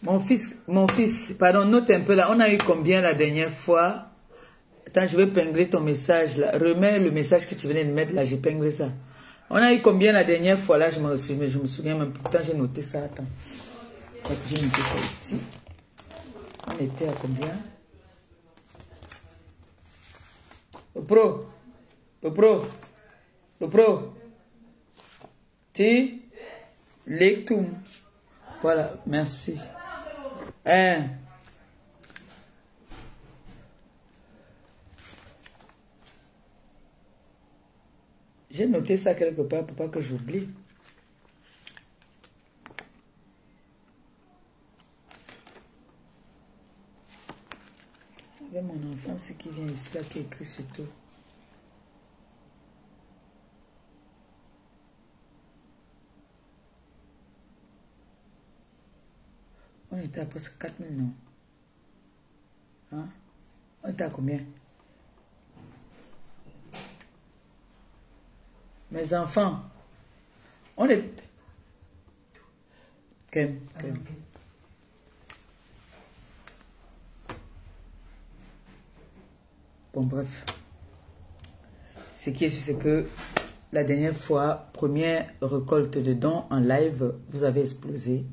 Mon fils, pardon, note un peu là. On a eu combien la dernière fois? Attends, je vais pingler ton message là. Remets le message que tu venais de mettre là, j'ai pinglé ça. On a eu combien la dernière fois là? Je me souviens même. Pourtant, j'ai noté ça. Attends. J'ai noté ça ici. On était à combien? Le pro. Tu lectum. Voilà, merci. J'ai noté ça quelque part pour pas que j'oublie. Il y a mon enfant ce qui vient ici, là, qui écrit sur tout. On était à presque 4000, non? Hein? On était à combien? Mes enfants, on est... Bon, bref. Ce qui est sûr, c'est que la dernière fois, première récolte de dons en live, vous avez explosé.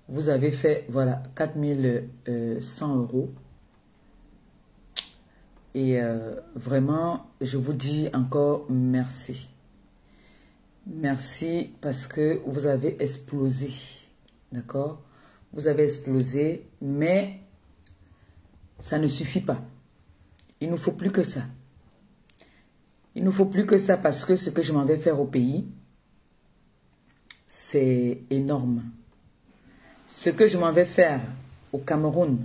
Vous avez fait, voilà, 4100 €. Et vraiment, je vous dis encore merci. Merci parce que vous avez explosé. D'accord? Vous avez explosé, mais ça ne suffit pas. Il ne faut plus que ça. Il ne faut plus que ça parce que ce que je m'en vais faire au pays, c'est énorme. Ce que je m'en vais faire au Cameroun,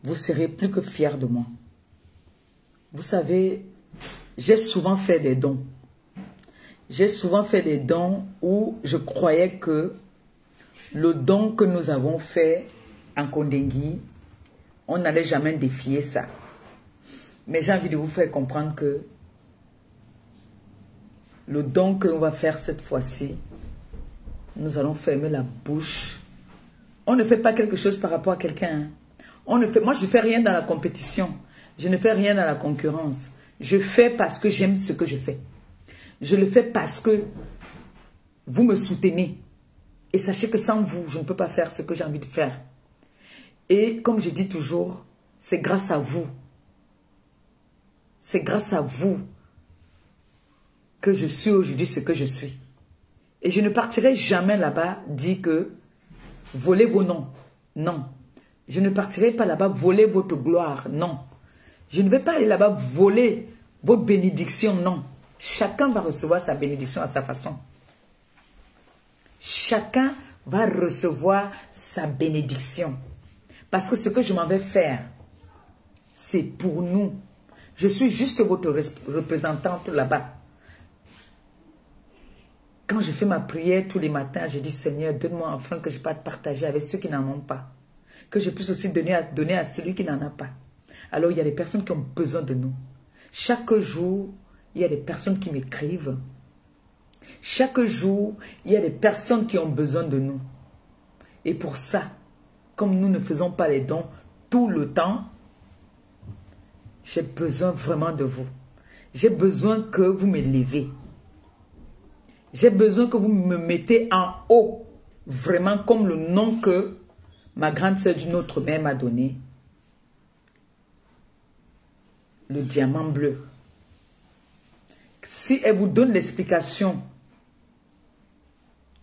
vous serez plus que fiers de moi. Vous savez, j'ai souvent fait des dons. J'ai souvent fait des dons où je croyais que le don que nous avons fait en Kondengui, on n'allait jamais défier ça. Mais j'ai envie de vous faire comprendre que le don que l'on va faire cette fois-ci, nous allons fermer la bouche. On ne fait pas quelque chose par rapport à quelqu'un. Hein. Moi, je ne fais rien dans la compétition. Je ne fais rien dans la concurrence. Je fais parce que j'aime ce que je fais. Je le fais parce que vous me soutenez. Et sachez que sans vous, je ne peux pas faire ce que j'ai envie de faire. Et comme je dis toujours, c'est grâce à vous. C'est grâce à vous que je suis aujourd'hui ce que je suis. Et je ne partirai jamais là-bas dire que voler vos noms. Non. Je ne partirai pas là-bas voler votre gloire. Non. Je ne vais pas aller là-bas voler votre bénédiction. Non. Chacun va recevoir sa bénédiction à sa façon. Chacun va recevoir sa bénédiction. Parce que ce que je m'en vais faire, c'est pour nous. Je suis juste votre représentante là-bas. Quand je fais ma prière tous les matins, je dis Seigneur, donne-moi enfin que je puisse partager avec ceux qui n'en ont pas. Que je puisse aussi donner à celui qui n'en a pas. Alors il y a des personnes qui ont besoin de nous. Chaque jour, il y a des personnes qui m'écrivent. Chaque jour, il y a des personnes qui ont besoin de nous. Et pour ça, comme nous ne faisons pas les dons tout le temps, j'ai besoin vraiment de vous. J'ai besoin que vous me levez. J'ai besoin que vous me mettez en haut. Vraiment comme le nom que ma grande sœur d'une autre mère m'a donné. Le diamant bleu. Si elle vous donne l'explication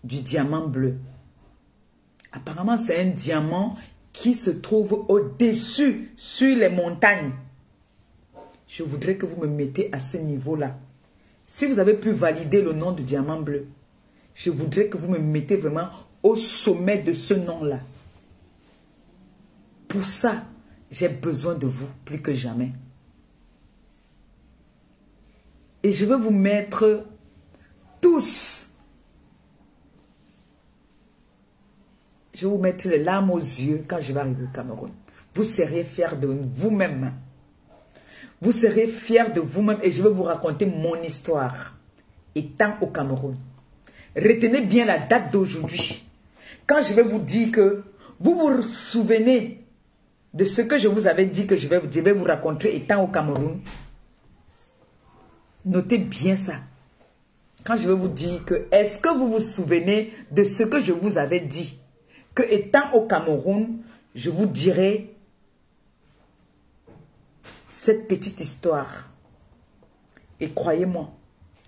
du diamant bleu, apparemment c'est un diamant qui se trouve au-dessus, sur les montagnes. Je voudrais que vous me mettez à ce niveau-là. Si vous avez pu valider le nom du diamant bleu, je voudrais que vous me mettez vraiment au sommet de ce nom-là. Pour ça, j'ai besoin de vous plus que jamais. Et je veux vous mettre tous. Je vais vous mettre les larmes aux yeux quand je vais arriver au Cameroun. Vous serez fiers de vous-même. Vous serez fiers de vous-même et je vais vous raconter mon histoire étant au Cameroun. Retenez bien la date d'aujourd'hui. Quand je vais vous dire que vous vous souvenez de ce que je vous avais dit que je vais vous raconter étant au Cameroun. Notez bien ça. Quand je vais vous dire que, est-ce que vous vous souvenez de ce que je vous avais dit? Que étant au Cameroun, je vous dirai cette petite histoire. Et croyez-moi,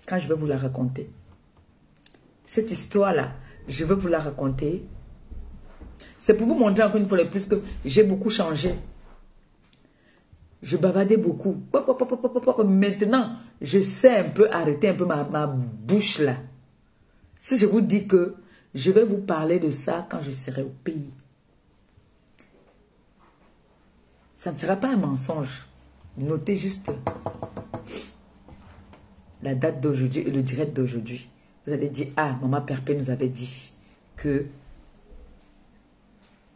quand je vais vous la raconter, cette histoire-là, je vais vous la raconter. C'est pour vous montrer encore une fois de plus que j'ai beaucoup changé. Je bavardais beaucoup. Maintenant, je sais un peu arrêter un peu ma bouche là. Si je vous dis que je vais vous parler de ça quand je serai au pays. Ça ne sera pas un mensonge. Notez juste la date d'aujourd'hui et le direct d'aujourd'hui. Vous allez dire, ah, Maman Perpé nous avait dit que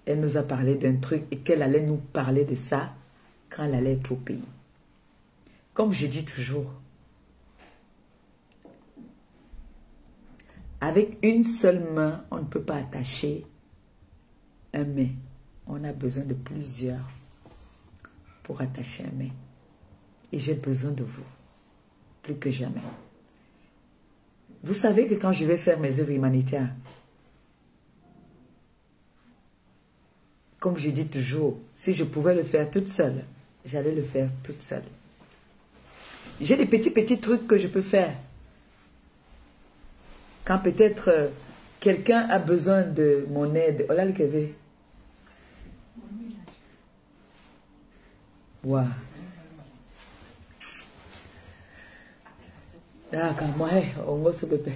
elle nous a parlé d'un truc et qu'elle allait nous parler de ça quand elle allait être au pays. Comme je dis toujours, avec une seule main, on ne peut pas attacher un mais. On a besoin de plusieurs pour attacher un mais. Et j'ai besoin de vous, plus que jamais. Vous savez que quand je vais faire mes œuvres humanitaires, comme je dis toujours, si je pouvais le faire toute seule, j'allais le faire toute seule. J'ai des petits trucs que je peux faire. Quand peut-être quelqu'un a besoin de mon aide. Oh là, le Kévé. Waouh. D'accord, moi, on va se bébé.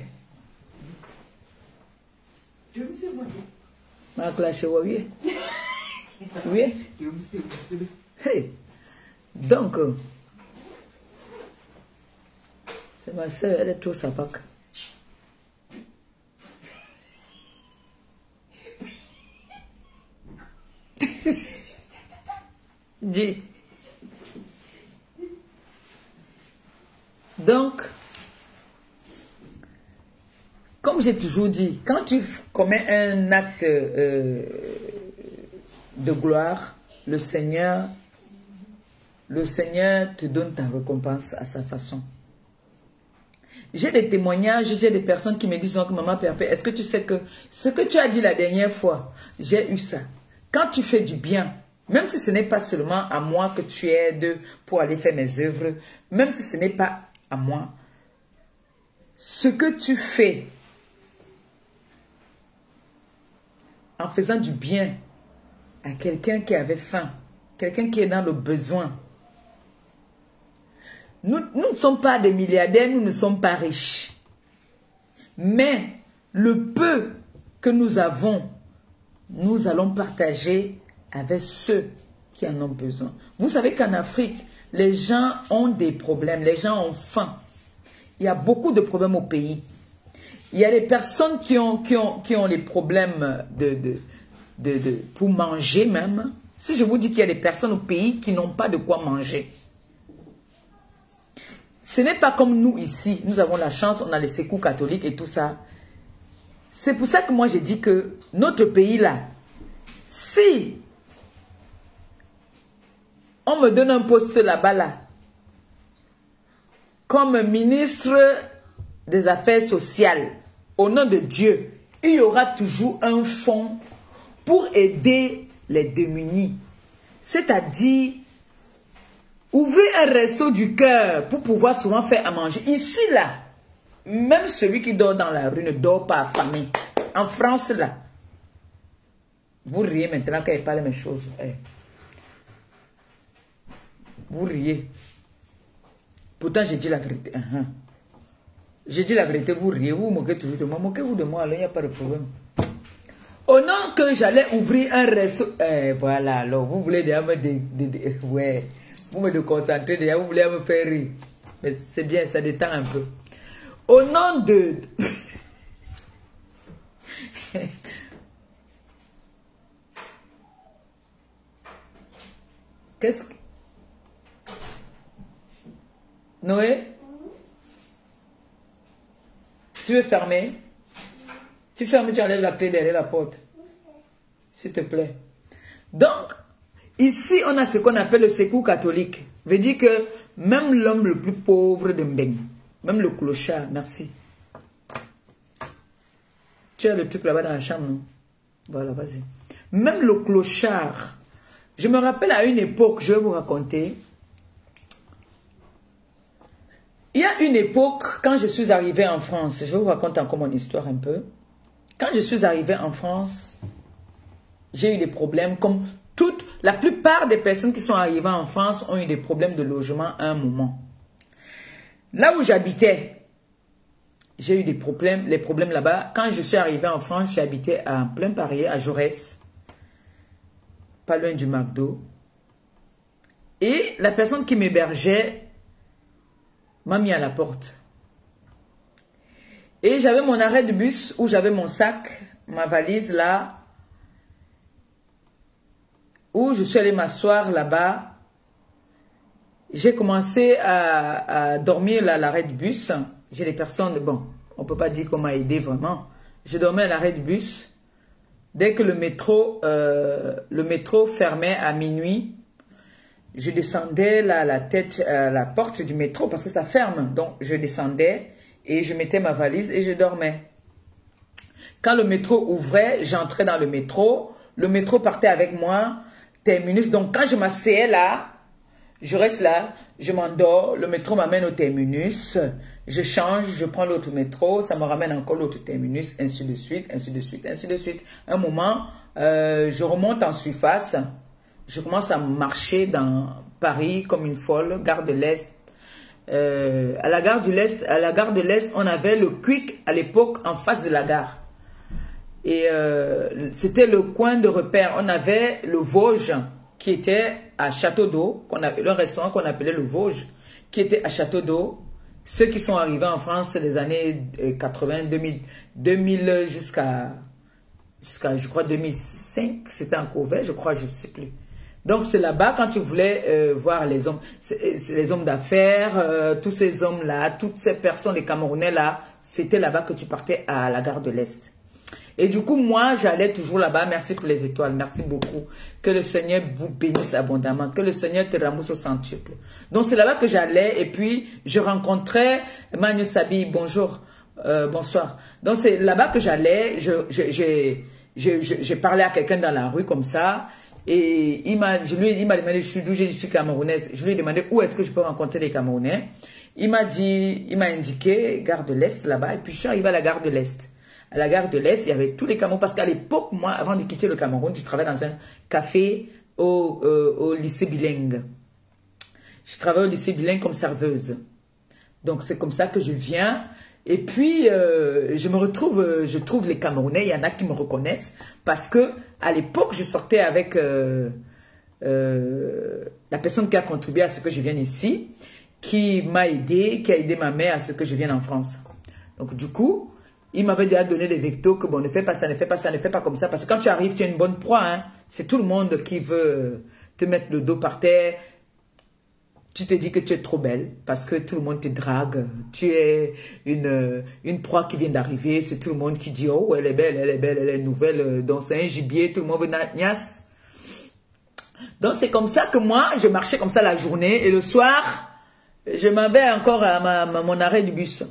Ma classe, oui. Oui. Hey. Donc, c'est ma soeur, elle est trop sapac. Dis. Donc, comme j'ai toujours dit, quand tu commets un acte de gloire, le Seigneur te donne ta récompense à sa façon. J'ai des témoignages, j'ai des personnes qui me disent que Maman Perpé, est-ce que tu sais que ce que tu as dit la dernière fois, j'ai eu ça. Quand tu fais du bien, même si ce n'est pas seulement à moi que tu aides pour aller faire mes œuvres, même si ce n'est pas à moi, ce que tu fais en faisant du bien à quelqu'un qui avait faim, quelqu'un qui est dans le besoin. Nous ne sommes pas des milliardaires, nous ne sommes pas riches. Mais le peu que nous avons, nous allons partager avec ceux qui en ont besoin. Vous savez qu'en Afrique, les gens ont des problèmes, les gens ont faim. Il y a beaucoup de problèmes au pays. Il y a des personnes qui ont des problèmes pour manger même. Si je vous dis qu'il y a des personnes au pays qui n'ont pas de quoi manger. Ce n'est pas comme nous ici. Nous avons la chance, on a les secours catholiques et tout ça. C'est pour ça que moi j'ai dit que notre pays là, si on me donne un poste là-bas là, comme ministre des Affaires sociales, au nom de Dieu, il y aura toujours un fonds pour aider les démunis. C'est-à-dire, ouvrez un resto du cœur pour pouvoir souvent faire à manger. Ici, là, même celui qui dort dans la rue ne dort pas affamé. En France, là, vous riez maintenant quand il parle de mes choses. Vous riez. Pourtant, j'ai dit la vérité. J'ai dit la vérité, vous riez, vous moquez toujours de moi. Moquez-vous de moi, alors il n'y a pas de problème. Au nom que j'allais ouvrir un resto. Voilà, alors vous voulez déjà me ouais, vous me déconcentrez déjà, vous voulez me faire rire. Mais c'est bien, ça détend un peu. Au nom de... Qu'est-ce que... Noé? Tu veux fermer? Tu fermes, tu enlèves la clé derrière la porte. S'il te plaît. Donc, ici, on a ce qu'on appelle le secours catholique. Veut dire que même l'homme le plus pauvre de Mbeng, même le clochard, merci. Tu as le truc là-bas dans la chambre, non? Voilà, vas-y. Même le clochard. Je me rappelle à une époque, je vais vous raconter. Il y a une époque, quand je suis arrivée en France, je vais vous raconter encore mon histoire un peu. Quand je suis arrivée en France, j'ai eu des problèmes comme la plupart des personnes qui sont arrivées en France ont eu des problèmes de logement à un moment. Là où j'habitais, j'ai eu des problèmes, les problèmes là-bas. Quand je suis arrivée en France, j'habitais à plein Paris, à Jaurès, pas loin du McDo. Et la personne qui m'hébergeait m'a mis à la porte. Et j'avais mon arrêt de bus où j'avais mon sac, ma valise là, où je suis allée m'asseoir là-bas. J'ai commencé à dormir là, à l'arrêt du bus. J'ai des personnes, bon, on ne peut pas dire qu'on m'a aidé vraiment. Je dormais à l'arrêt du bus. Dès que le métro fermait à minuit, je descendais là, la tête à la porte du métro parce que ça ferme. Donc, je descendais et je mettais ma valise et je dormais. Quand le métro ouvrait, j'entrais dans le métro. Le métro partait avec moi, terminus. Donc, quand je m'asseyais là, je reste là, je m'endors, le métro m'amène au terminus, je change, je prends l'autre métro, ça me ramène encore l'autre terminus, ainsi de suite, ainsi de suite, ainsi de suite. Un moment, je remonte en surface, je commence à marcher dans Paris comme une folle, gare de l'Est. À la gare de l'Est, on avait le Quick à l'époque en face de la gare. Et c'était le coin de repère. On avait le Vosges qui était à Château d'Eau, le restaurant qu'on appelait le Vosges, qui était à Château d'Eau. Ceux qui sont arrivés en France, c'est les années 80, 2000 jusqu'à, je crois, 2005, c'était encore vert, je crois, je ne sais plus. Donc, c'est là-bas, quand tu voulais voir les hommes, les hommes d'affaires, tous ces hommes-là, toutes ces personnes, les Camerounais-là, c'était là-bas que tu partais à la gare de l'Est. Et du coup, moi, j'allais toujours là-bas. Merci pour les étoiles. Merci beaucoup. Que le Seigneur vous bénisse abondamment. Que le Seigneur te remboursé au centuple. Donc, c'est là-bas que j'allais. Et puis, je rencontrais Manu Sabi. Bonjour. Bonsoir. Donc, c'est là-bas que j'allais. J'ai parlé à quelqu'un dans la rue comme ça. Et il m'a demandé, je suis d'où, je suis camerounaise. Je lui ai demandé où est-ce que je peux rencontrer les Camerounais. Il m'a indiqué gare de l'Est là-bas. Et puis, je suis arrivé à la gare de l'Est. À la gare de l'Est, il y avait tous les Camerounais. Parce qu'à l'époque, moi, avant de quitter le Cameroun, je travaillais dans un café au lycée bilingue. Je travaille au lycée bilingue comme serveuse. Donc, c'est comme ça que je viens. Et puis, je trouve les Camerounais, il y en a qui me reconnaissent. Parce que à l'époque, je sortais avec la personne qui a contribué à ce que je vienne ici, qui m'a aidé, qui a aidé ma mère à ce que je vienne en France. Donc, du coup, il m'avait déjà donné des vectos que bon, ne fais pas ça, ne fais pas ça, ne fais pas comme ça. Parce que quand tu arrives, tu es une bonne proie. Hein. C'est tout le monde qui veut te mettre le dos par terre. Tu te dis que tu es trop belle parce que tout le monde te drague. Tu es une proie qui vient d'arriver. C'est tout le monde qui dit, oh, elle est belle, elle est belle, elle est nouvelle. Donc c'est un gibier, tout le monde veut niasse. Donc c'est comme ça que moi, je marchais comme ça la journée. Et le soir, je m'en vais encore à mon arrêt de bus.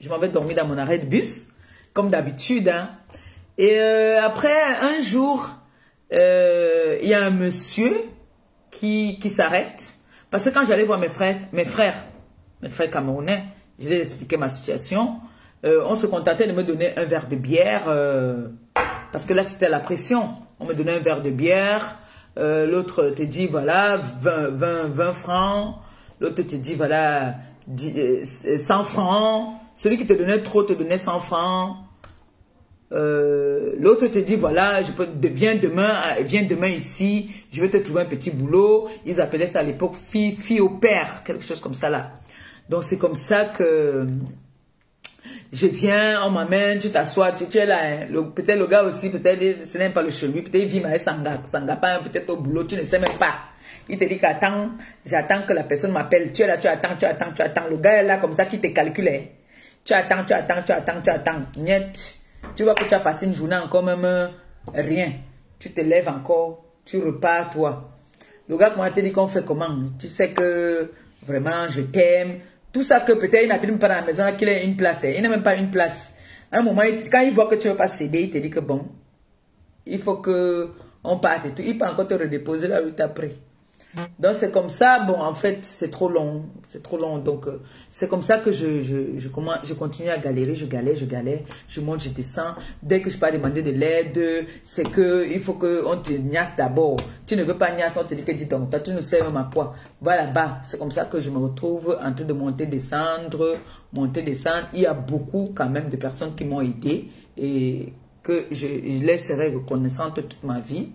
Je m'en vais dormir dans mon arrêt de bus. Comme d'habitude. Hein. Et après, un jour, il y a un monsieur qui s'arrête. Parce que quand j'allais voir mes frères camerounais, je leur expliquais ma situation. On se contentait de me donner un verre de bière. Parce que là, c'était la pression. On me donnait un verre de bière. L'autre te dit, voilà, 20 francs. L'autre te dit, voilà, 100 francs. Celui qui te donnait trop te donnait 100 francs. L'autre te dit, voilà, viens demain ici, je vais te trouver un petit boulot. Ils appelaient ça à l'époque fille au père, quelque chose comme ça là. Donc c'est comme ça que je viens, on m'amène, tu t'assois, tu es là. Hein. Peut-être le gars aussi, peut-être ce n'est pas le chez lui, peut-être il vit avec Sanga pas, peut-être au boulot, tu ne sais même pas. Il te dit qu'attends, j'attends que la personne m'appelle. Tu es là, tu attends. Le gars est là comme ça qui te calcule. Tu attends. Niet. Tu vois que tu as passé une journée encore même rien. Tu te lèves encore, tu repars toi. Le gars m'a dit qu'on fait comment? Tu sais que vraiment je t'aime. Tout ça que peut-être il n'habite même pas dans la maison, qu'il ait une place. Il n'a même pas une place. À un moment, quand il voit que tu ne veux pas céder, il te dit que bon, il faut que on parte et tout. Il peut encore te redéposer là où tu as pris. Donc c'est comme ça, bon en fait c'est trop long, donc c'est comme ça que je continue à galérer, je galère, je monte, je descends. Dès que je peux demander de l'aide, c'est que il faut qu'on te niasse d'abord. Tu ne veux pas niasse, on te dit que dis donc, toi tu ne sais même à quoi. Va là-bas, c'est comme ça que je me retrouve en train de monter, descendre. Il y a beaucoup quand même de personnes qui m'ont aidé et que je les serai reconnaissante toute ma vie.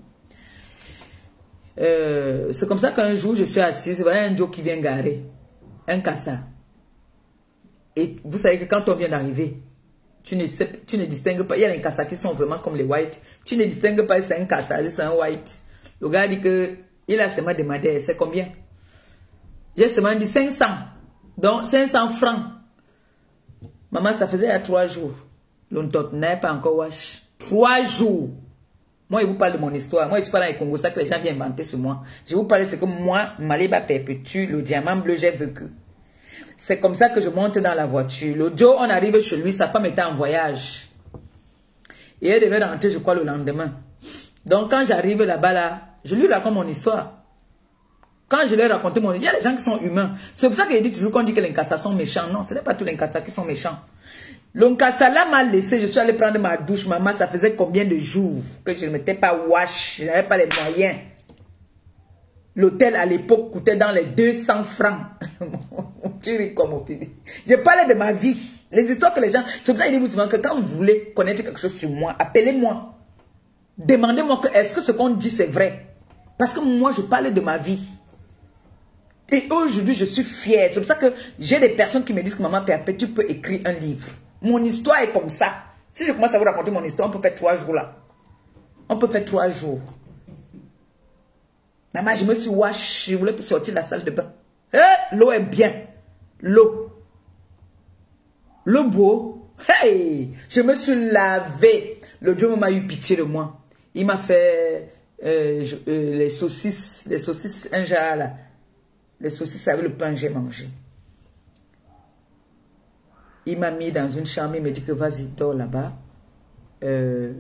C'est comme ça qu'un jour je suis assise, voilà un Joe qui vient garer, un cassa. Et vous savez que quand on vient d'arriver, tu ne distingues pas, il y a les cassas qui sont vraiment comme les whites, tu ne distingues pas si c'est un cassa, si c'est un white. Le gars dit que, il a seulement demandé, c'est combien? J'ai seulement dit 500, donc 500 francs. Maman, ça faisait il y a 3 jours. L'ontot n'est pas encore wash. 3 jours. Moi, je vous parle de mon histoire. Moi, je suis pas dans les Congo, ça que les gens viennent inventer sur moi. Je vous parle de ce que moi, Maliba perpétue, le diamant bleu, j'ai vécu. C'est comme ça que je monte dans la voiture. Le Joe, on arrive chez lui, sa femme était en voyage. Et elle devait rentrer, je crois, le lendemain. Donc, quand j'arrive là-bas, là, je lui raconte mon histoire. Quand je lui ai raconté mon histoire, il y a des gens qui sont humains. C'est pour ça qu'il dit toujours qu'on dit que les Nkassa sont méchants. Non, ce n'est pas tous les Nkassa qui sont méchants. L'Onkassa là m'a laissé, je suis allé prendre ma douche, maman, ça faisait combien de jours que je ne m'étais pas wash, je n'avais pas les moyens. L'hôtel à l'époque coûtait dans les 200 francs. Tu ris comme on dit. Je parlais de ma vie, les histoires que les gens... C'est pour ça qu'il dit souvent que quand vous voulez connaître quelque chose sur moi, appelez-moi. Demandez-moi que est-ce que ce qu'on dit c'est vrai. Parce que moi je parle de ma vie. Et aujourd'hui je suis fière. C'est pour ça que j'ai des personnes qui me disent que maman Pépé, tu peux écrire un livre. Mon histoire est comme ça. Si je commence à vous raconter mon histoire, on peut faire 3 jours là. On peut faire 3 jours. Maman, je me suis wash, je voulais sortir de la salle de bain. L'eau est bien. L'eau. L'eau beau. Hey, je me suis lavé. Le Dieu m'a eu pitié de moi. Il m'a fait les saucisses, un jar là. Les saucisses avec le pain, j'ai mangé. Il m'a mis dans une chambre, il me dit que vas-y, dors là-bas. Je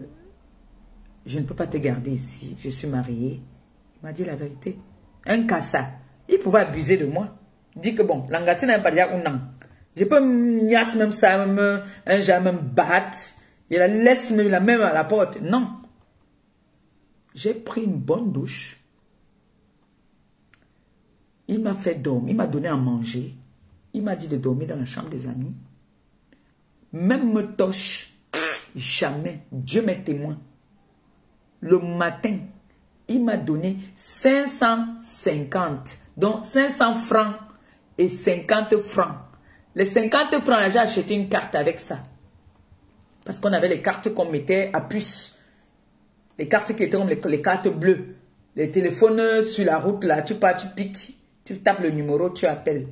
ne peux pas te garder ici, je suis mariée. Il m'a dit la vérité. Un cassa, il pouvait abuser de moi. Dit que bon, l'angassi n'a pas dit ou non. Je peux niasse même ça, même un jour même battre. Il la laisse même la même à la porte. Non. J'ai pris une bonne douche. Il m'a fait dormir, il m'a donné à manger. Il m'a dit de dormir dans la chambre des amis. Même me toche, jamais, Dieu m'est témoin. Le matin, il m'a donné 550, donc 500 francs et 50 francs. Les 50 francs, j'ai acheté une carte avec ça. Parce qu'on avait les cartes qu'on mettait à puce. Les cartes qui étaient comme les cartes bleues. Les téléphones sur la route, là, tu pars, tu piques, tu tapes le numéro, tu appelles.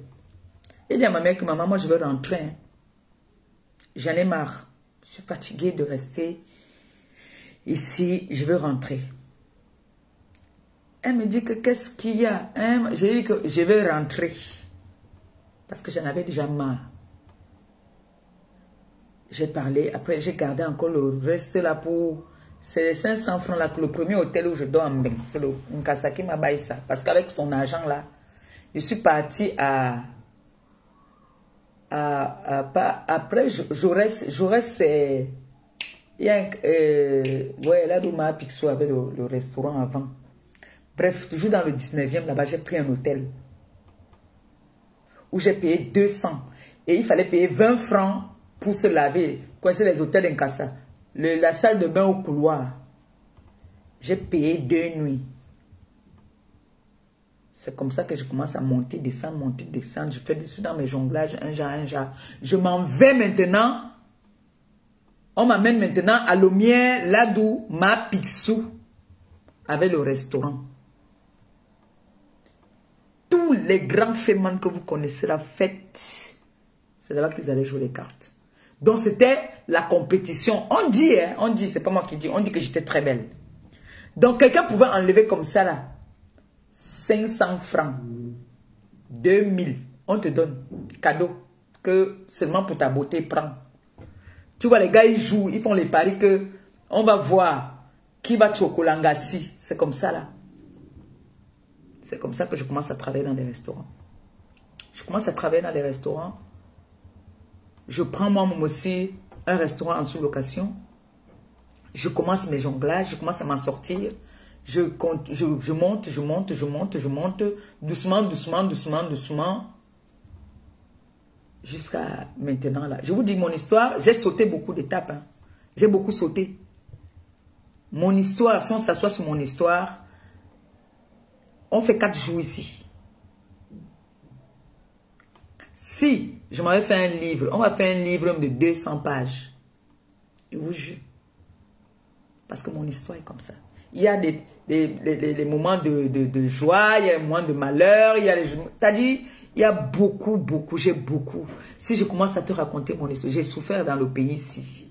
Il dit à ma mère que maman, moi je veux rentrer. Hein. J'en ai marre. Je suis fatiguée de rester ici. Je veux rentrer. Elle me dit que qu'est-ce qu'il y a? Hein? Je lui dis que je veux rentrer. Parce que j'en avais déjà marre. J'ai parlé. Après, j'ai gardé encore le reste là pour... C'est 500 francs là. Le premier hôtel où je dors en bain. C'est le Nkassa qui m'a baillé ça. Parce qu'avec son argent là, je suis partie après, j'aurais c'est... Il y a ouais, là où ma Pixou avait le restaurant avant. Bref, toujours dans le 19e, là-bas, j'ai pris un hôtel. Où j'ai payé 200. Et il fallait payer 20 francs pour se laver. Coincer les hôtels d'Nkassa. La salle de bain au couloir. J'ai payé 2 nuits. C'est comme ça que je commence à monter, descendre, monter, descendre. Je fais dessus dans mes jonglages, un genre. Je m'en vais maintenant. On m'amène maintenant à Lomière, là d'où ma Pixou avait le restaurant. Tous les grands fémins que vous connaissez, la fête, c'est là-bas qu'ils allaient jouer les cartes. Donc c'était la compétition. On dit, c'est pas moi qui dis, on dit que j'étais très belle. Donc quelqu'un pouvait enlever comme ça là, 500 francs, 2000, on te donne cadeau, que seulement pour ta beauté, prends. Tu vois, les gars, ils jouent, ils font les paris que on va voir qui va chocolangassi. C'est comme ça là. C'est comme ça que je commence à travailler dans les restaurants. Je commence à travailler dans les restaurants. Je prends moi-même aussi un restaurant en sous-location. Je commence mes jonglages, je commence à m'en sortir. Je monte, doucement, doucement, doucement, doucement. Jusqu'à maintenant là. Je vous dis mon histoire, j'ai sauté beaucoup d'étapes. Hein. J'ai beaucoup sauté. Mon histoire, si on s'assoit sur mon histoire, on fait 4 jours ici. Si je m'avais fait un livre, on m'a fait un livre de 200 pages. Je vous jure. Parce que mon histoire est comme ça. Il y a des moments de joie, il y a des moments de malheur, il y a les... T'as dit, il y a beaucoup, j'ai beaucoup. Si je commence à te raconter mon histoire, j'ai souffert dans le pays ici.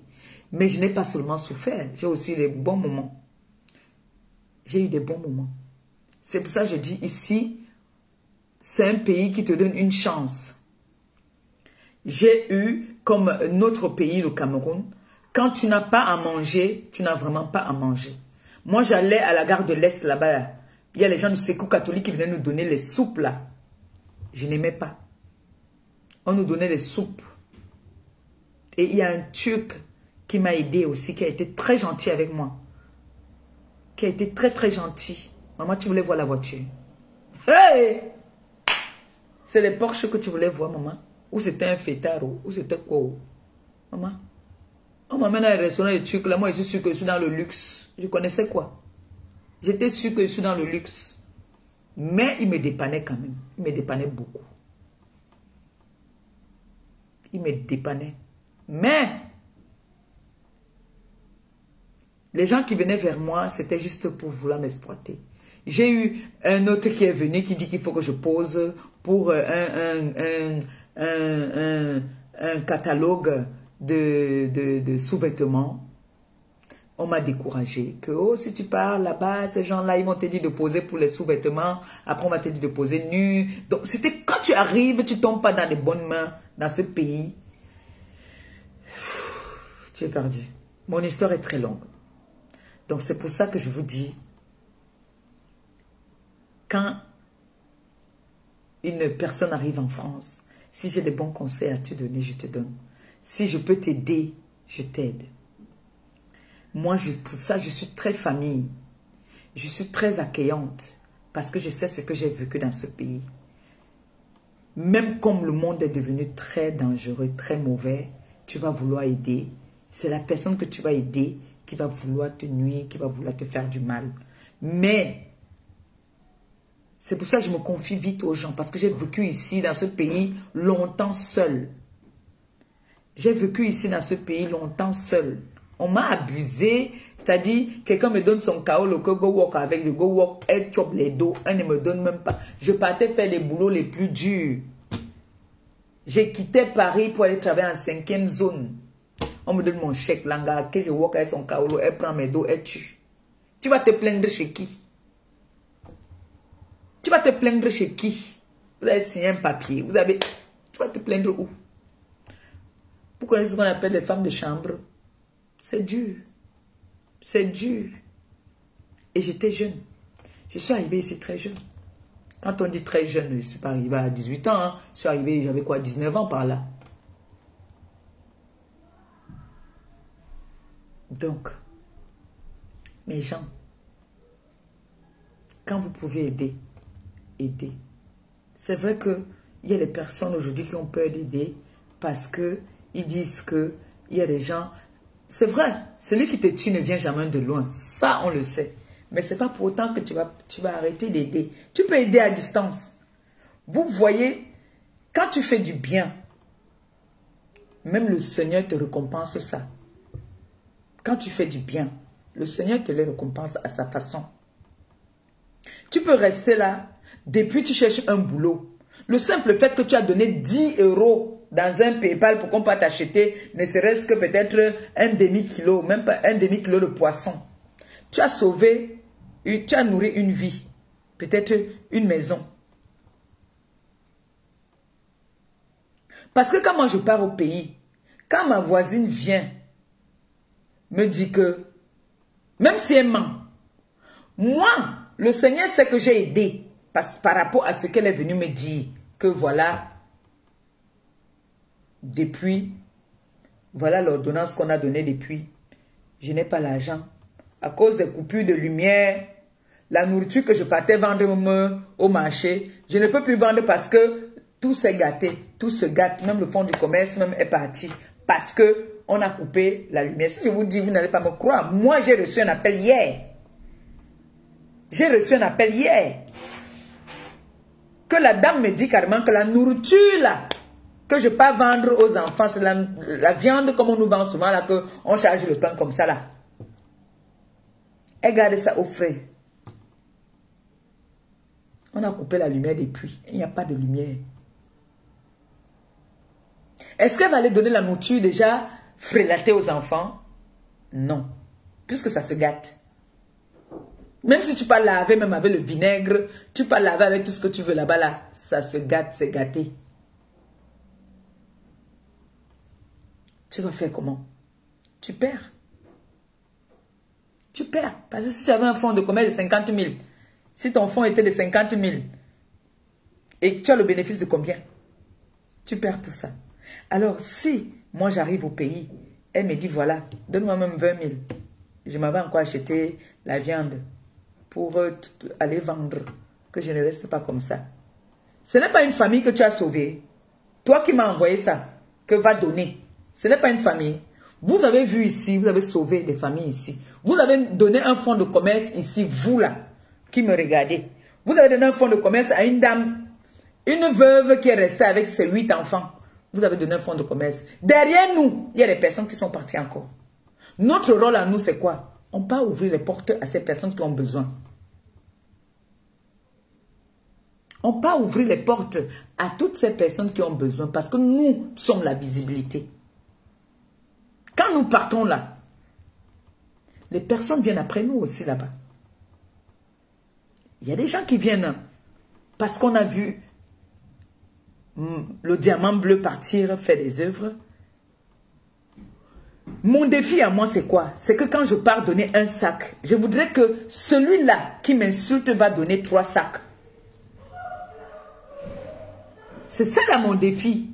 Mais je n'ai pas seulement souffert, j'ai aussi des bons moments. J'ai eu des bons moments. C'est pour ça que je dis ici, c'est un pays qui te donne une chance. J'ai eu, comme notre pays, le Cameroun, quand tu n'as pas à manger, tu n'as vraiment pas à manger. Moi, j'allais à la gare de l'Est, là-bas. Il y a les gens du Secours catholique qui venaient nous donner les soupes, là. Je n'aimais pas. On nous donnait les soupes. Et il y a un Turc qui m'a aidé aussi, qui a été très gentil avec moi. Qui a été très, très gentil. Maman, tu voulais voir la voiture. Hey! C'est les Porsche que tu voulais voir, maman. Ou c'était un fêtard, ou c'était quoi? Maman. On m'amène à un restaurant de Turc, là, moi, je suis sûr que je suis dans le luxe. Je connaissais quoi? J'étais sûr que je suis dans le luxe. Mais il me dépannait quand même. Il me dépannait beaucoup. Il me dépannait. Mais, les gens qui venaient vers moi, c'était juste pour vouloir m'exploiter. J'ai eu un autre qui est venu, qui dit qu'il faut que je pose pour un catalogue de sous-vêtements. On m'a découragé. Que oh, si tu pars là-bas, ces gens-là, ils vont te dire de poser pour les sous-vêtements. Après, on va te dire de poser nu. Donc, c'était quand tu arrives, tu ne tombes pas dans les bonnes mains dans ce pays. Tu es perdu. Mon histoire est très longue. Donc, c'est pour ça que je vous dis, quand une personne arrive en France, si j'ai des bons conseils à te donner, je te donne. Si je peux t'aider, je t'aide. Moi, pour ça, je suis très famille. Je suis très accueillante parce que je sais ce que j'ai vécu dans ce pays. Même comme le monde est devenu très dangereux, très mauvais, tu vas vouloir aider. C'est la personne que tu vas aider qui va vouloir te nuire, qui va vouloir te faire du mal. Mais, c'est pour ça que je me confie vite aux gens parce que j'ai vécu ici, dans ce pays, longtemps seul. J'ai vécu ici, dans ce pays, longtemps seul. On m'a abusé, c'est-à-dire, quelqu'un me donne son KO, le go walk avec le go walk, elle chope les dos, elle ne me donne même pas. Je partais faire les boulots les plus durs. J'ai quitté Paris pour aller travailler en 5e zone. On me donne mon chèque, l'anga, que je walk avec son KO, elle prend mes dos, elle tue. Tu vas te plaindre chez qui? Tu vas te plaindre chez qui? Vous avez signé un papier, tu vas te plaindre où? Vous connaissez ce qu'on appelle les femmes de chambre? C'est dur. C'est dur. Et j'étais jeune. Je suis arrivée ici très jeune. Quand on dit très jeune, je ne suis pas arrivée à 18 ans. Hein. Je suis arrivée, j'avais quoi, 19 ans par là. Donc, mes gens, quand vous pouvez aider, aidez. C'est vrai qu'il y a des personnes aujourd'hui qui ont peur d'aider parce qu'ils disent qu'il y a des gens... C'est vrai, celui qui te tue ne vient jamais de loin. Ça, on le sait. Mais ce n'est pas pour autant que tu vas arrêter d'aider. Tu peux aider à distance. Vous voyez, quand tu fais du bien, même le Seigneur te récompense ça. Quand tu fais du bien, le Seigneur te le récompense à sa façon. Tu peux rester là, depuis tu cherches un boulot. Le simple fait que tu as donné 10 €, dans un PayPal pour qu'on puisse t'acheter ne serait-ce que peut-être un demi-kilo, même pas un demi-kilo de poisson. Tu as sauvé, tu as nourri une vie, peut-être une maison. Parce que quand moi je pars au pays, quand ma voisine vient, me dit que, même si elle ment, moi, le Seigneur sait que j'ai aidé par rapport à ce qu'elle est venue me dire, que voilà, depuis, voilà l'ordonnance qu'on a donnée depuis, je n'ai pas l'argent. À cause des coupures de lumière, la nourriture que je partais vendre au marché, je ne peux plus vendre parce que tout s'est gâté, tout se gâte, même le fonds du commerce même est parti parce que on a coupé la lumière. Si je vous dis, vous n'allez pas me croire. Moi, j'ai reçu un appel hier. J'ai reçu un appel hier. Que la dame me dit carrément que la nourriture là, que je peux vendre aux enfants, c'est la viande comme on nous vend souvent là, qu'on charge le pain comme ça là. Elle garde ça au frais. On a coupé la lumière depuis. Il n'y a pas de lumière. Est-ce qu'elle va aller donner la nourriture déjà frélatée aux enfants? Non. Puisque ça se gâte. Même si tu peux laver même avec le vinaigre, tu peux laver avec tout ce que tu veux là-bas là, ça se gâte, c'est gâté. Tu vas faire comment? Tu perds. Tu perds. Parce que si tu avais un fonds de commerce de 50 000, si ton fonds était de 50 000, et tu as le bénéfice de combien? Tu perds tout ça. Alors, si moi j'arrive au pays, elle me dit, voilà, donne-moi même 20 000. Je m'avais encore acheté la viande pour aller vendre, que je ne reste pas comme ça. Ce n'est pas une famille que tu as sauvée. Toi qui m'as envoyé ça, que va donner. Ce n'est pas une famille. Vous avez vu ici, vous avez sauvé des familles ici. Vous avez donné un fonds de commerce ici, vous là, qui me regardez. Vous avez donné un fonds de commerce à une dame, une veuve qui est restée avec ses 8 enfants. Vous avez donné un fonds de commerce. Derrière nous, il y a des personnes qui sont parties encore. Notre rôle à nous, c'est quoi? On peut ouvrir les portes à ces personnes qui ont besoin. On peut ouvrir les portes à toutes ces personnes qui ont besoin parce que nous sommes la visibilité. Quand nous partons là, les personnes viennent après nous aussi là-bas. Il y a des gens qui viennent parce qu'on a vu le diamant bleu partir faire des œuvres. Mon défi à moi, c'est quoi? C'est que quand je pars donner un sac, je voudrais que celui-là qui m'insulte va donner 3 sacs. C'est ça là mon défi.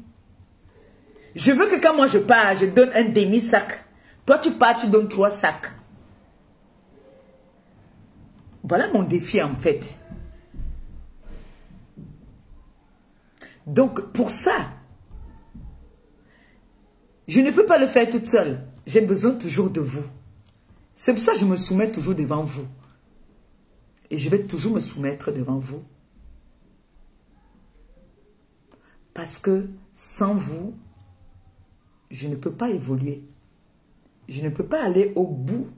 Je veux que quand moi je pars, je donne un demi-sac. Toi tu pars, tu donnes 3 sacs. Voilà mon défi en fait. Donc pour ça, je ne peux pas le faire toute seule. J'ai besoin toujours de vous. C'est pour ça que je me soumets toujours devant vous. Et je vais toujours me soumettre devant vous. Parce que sans vous, je ne peux pas évoluer. Je ne peux pas aller au bout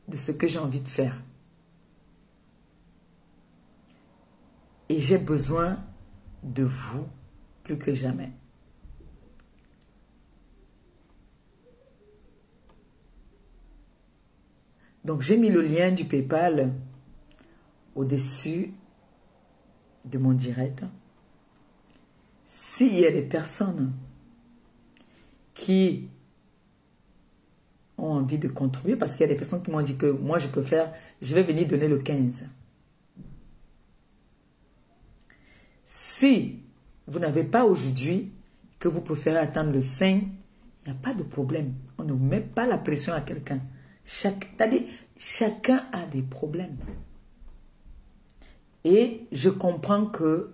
de ce que j'ai envie de faire. Et j'ai besoin de vous plus que jamais. Donc j'ai mis le lien du PayPal au-dessus de mon direct. S'il y a des personnes qui ont envie de contribuer, parce qu'il y a des personnes qui m'ont dit que moi je peux faire, je vais venir donner le 15. Si vous n'avez pas aujourd'hui, que vous préférez attendre le 5, il n'y a pas de problème. On ne met pas la pression à quelqu'un. C'est-à-dire, chacun a des problèmes. Et je comprends que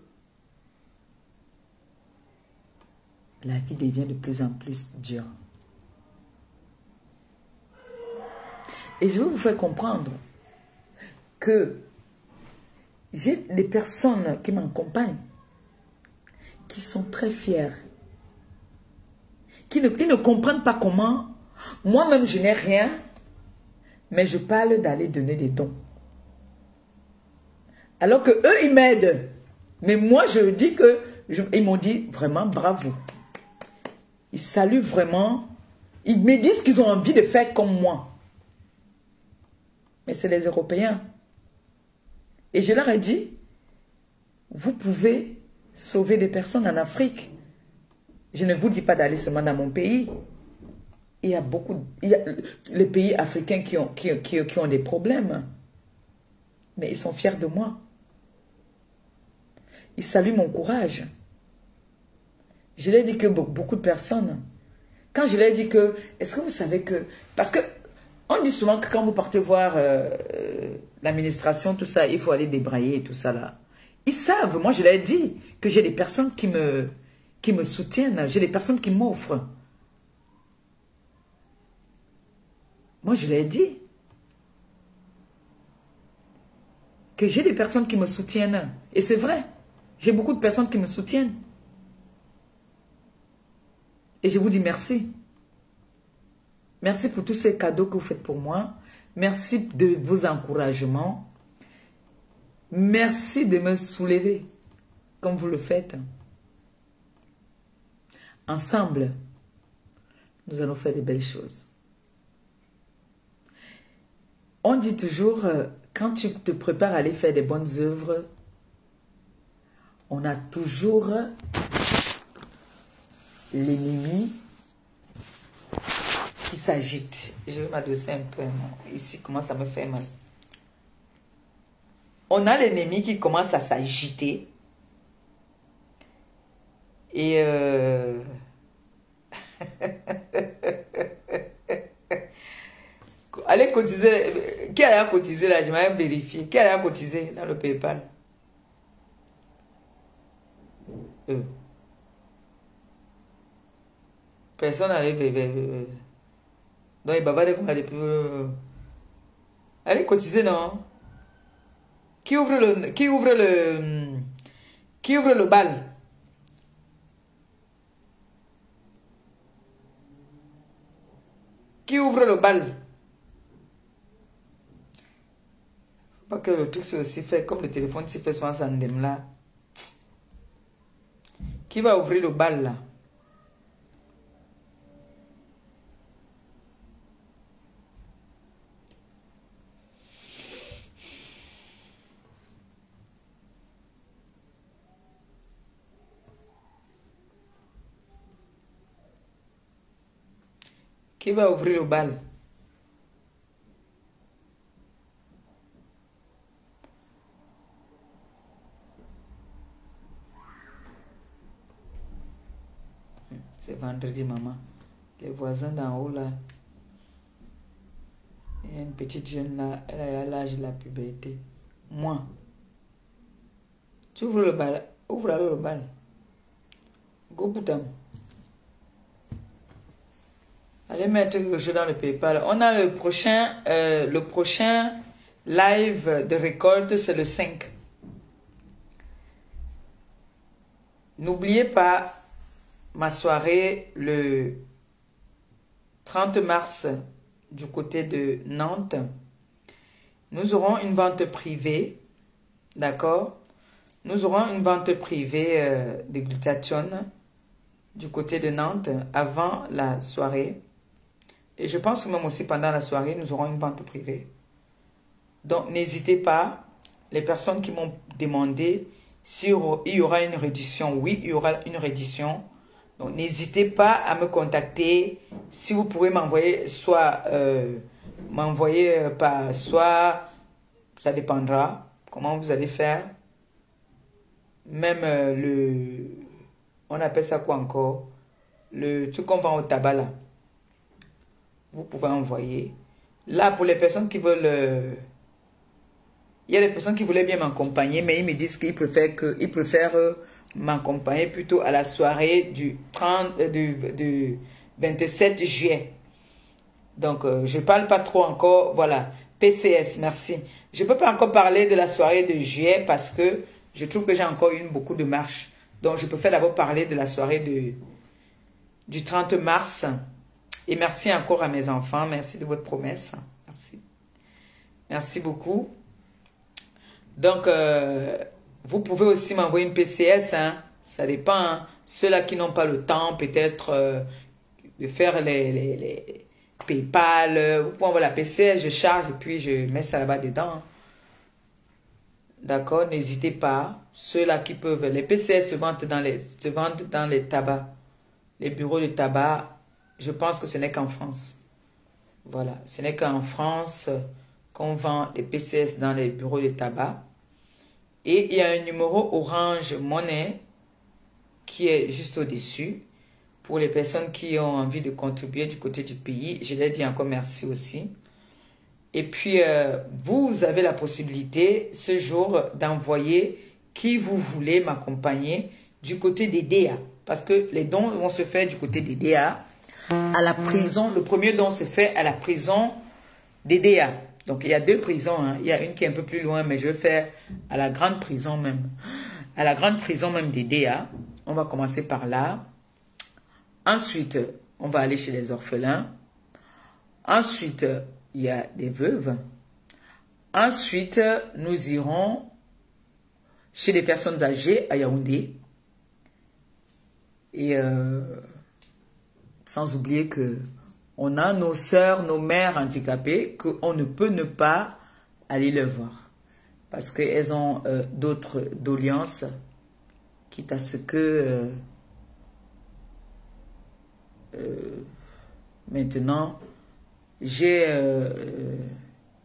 la vie devient de plus en plus dure. Et je veux vous faire comprendre que j'ai des personnes qui m'accompagnent, qui sont très fiers, qui ne comprennent pas comment, moi-même je n'ai rien, mais je parle d'aller donner des dons. Alors que eux, ils m'aident. Mais moi, je dis que, ils m'ont dit vraiment bravo. Ils saluent vraiment. Ils me disent qu'ils ont envie de faire comme moi. Mais c'est les Européens. Et je leur ai dit, vous pouvez sauver des personnes en Afrique. Je ne vous dis pas d'aller seulement dans mon pays. Il y a les pays africains qui ont des problèmes. Mais ils sont fiers de moi. Ils saluent mon courage. Je leur ai dit que beaucoup de personnes, quand je leur ai dit que, est-ce que vous savez que, parce que on dit souvent que quand vous partez voir l'administration, tout ça, il faut aller débrayer et tout ça là. Ils savent, moi je leur ai dit que j'ai des personnes qui me soutiennent, j'ai des personnes qui m'offrent. Moi je leur ai dit que j'ai des personnes qui me soutiennent. Et c'est vrai, j'ai beaucoup de personnes qui me soutiennent. Et je vous dis merci. Merci pour tous ces cadeaux que vous faites pour moi. Merci de vos encouragements. Merci de me soulever comme vous le faites. Ensemble, nous allons faire de belles choses. On dit toujours, quand tu te prépares à aller faire des bonnes œuvres, on a toujours l'ennemi qui s'agite. Je vais m'adosser un peu. Ici, comment ça me fait mal. On a l'ennemi qui commence à s'agiter. Et allez cotiser. Qui a cotisé là? Je vais vérifier. Qui a cotisé dans le PayPal? Personne n'arrive vers... Donc, il va pas de quoi depuis... Allez, cotiser, non? Qui ouvre le bal? Qui ouvre le bal? Faut pas que le truc soit aussi fait comme le téléphone s'y fait souvent ça là. Qui va ouvrir le bal là? Qui va ouvrir le bal? C'est vendredi, maman. Les voisins d'en haut, là. Il y a une petite jeune, là. Elle a l'âge de la puberté. Moi. Tu ouvres le bal. Ouvre alors le bal. Go putain. Allez mettre quelque chose dans le PayPal. On a le prochain live de récolte, c'est le 5. N'oubliez pas ma soirée le 30 mars du côté de Nantes. Nous aurons une vente privée, d'accord? Nous aurons une vente privée de glutathione du côté de Nantes avant la soirée. Et je pense que même aussi pendant la soirée, nous aurons une vente privée. Donc, n'hésitez pas. Les personnes qui m'ont demandé s'il y aura une réédition. Oui, il y aura une réédition. Donc, n'hésitez pas à me contacter. Si vous pouvez m'envoyer soit soit ça dépendra comment vous allez faire. Même on appelle ça quoi encore? Le truc qu'on vend au tabac là. Vous pouvez envoyer. Là, pour les personnes qui veulent... il y a des personnes qui voulaient bien m'accompagner, mais ils me disent qu'ils préfèrent m'accompagner plutôt à la soirée du 27 juillet. Donc, je ne parle pas trop encore. Voilà. PCS, merci. Je ne peux pas encore parler de la soirée de juillet parce que je trouve que j'ai encore eu beaucoup de marches. Donc, je préfère d'abord parler de la soirée du 30 mars. Et merci encore à mes enfants. Merci de votre promesse. Merci. Merci beaucoup. Donc, vous pouvez aussi m'envoyer une PCS. Hein. Ça dépend. Hein. Ceux-là qui n'ont pas le temps, peut-être, de faire les PayPal. Vous pouvez envoyer la PCS, je charge et puis je mets ça là-bas dedans. D'accord, n'hésitez pas. Ceux-là qui peuvent, les PCS se vendent dans les tabacs. Les bureaux de tabac, je pense que ce n'est qu'en France. Voilà, ce n'est qu'en France qu'on vend les PCS dans les bureaux de tabac. Et il y a un numéro Orange Money qui est juste au-dessus. Pour les personnes qui ont envie de contribuer du côté du pays, je l'ai dit encore merci aussi. Et puis, vous avez la possibilité ce jour d'envoyer qui vous voulez m'accompagner du côté des DA. Parce que les dons vont se faire du côté des DA. À la prison, le premier don se fait à la prison des DA. Donc, il y a 2 prisons. Hein. Il y a une qui est un peu plus loin, mais je vais faire à la grande prison même. À la grande prison même des DA. On va commencer par là. Ensuite, on va aller chez les orphelins. Ensuite, il y a des veuves. Ensuite, nous irons chez les personnes âgées à Yaoundé. Et sans oublier que on a nos sœurs, nos mères handicapées qu'on ne peut ne pas aller les voir. Parce qu'elles ont d'autres doléances, quitte à ce que maintenant, j'ai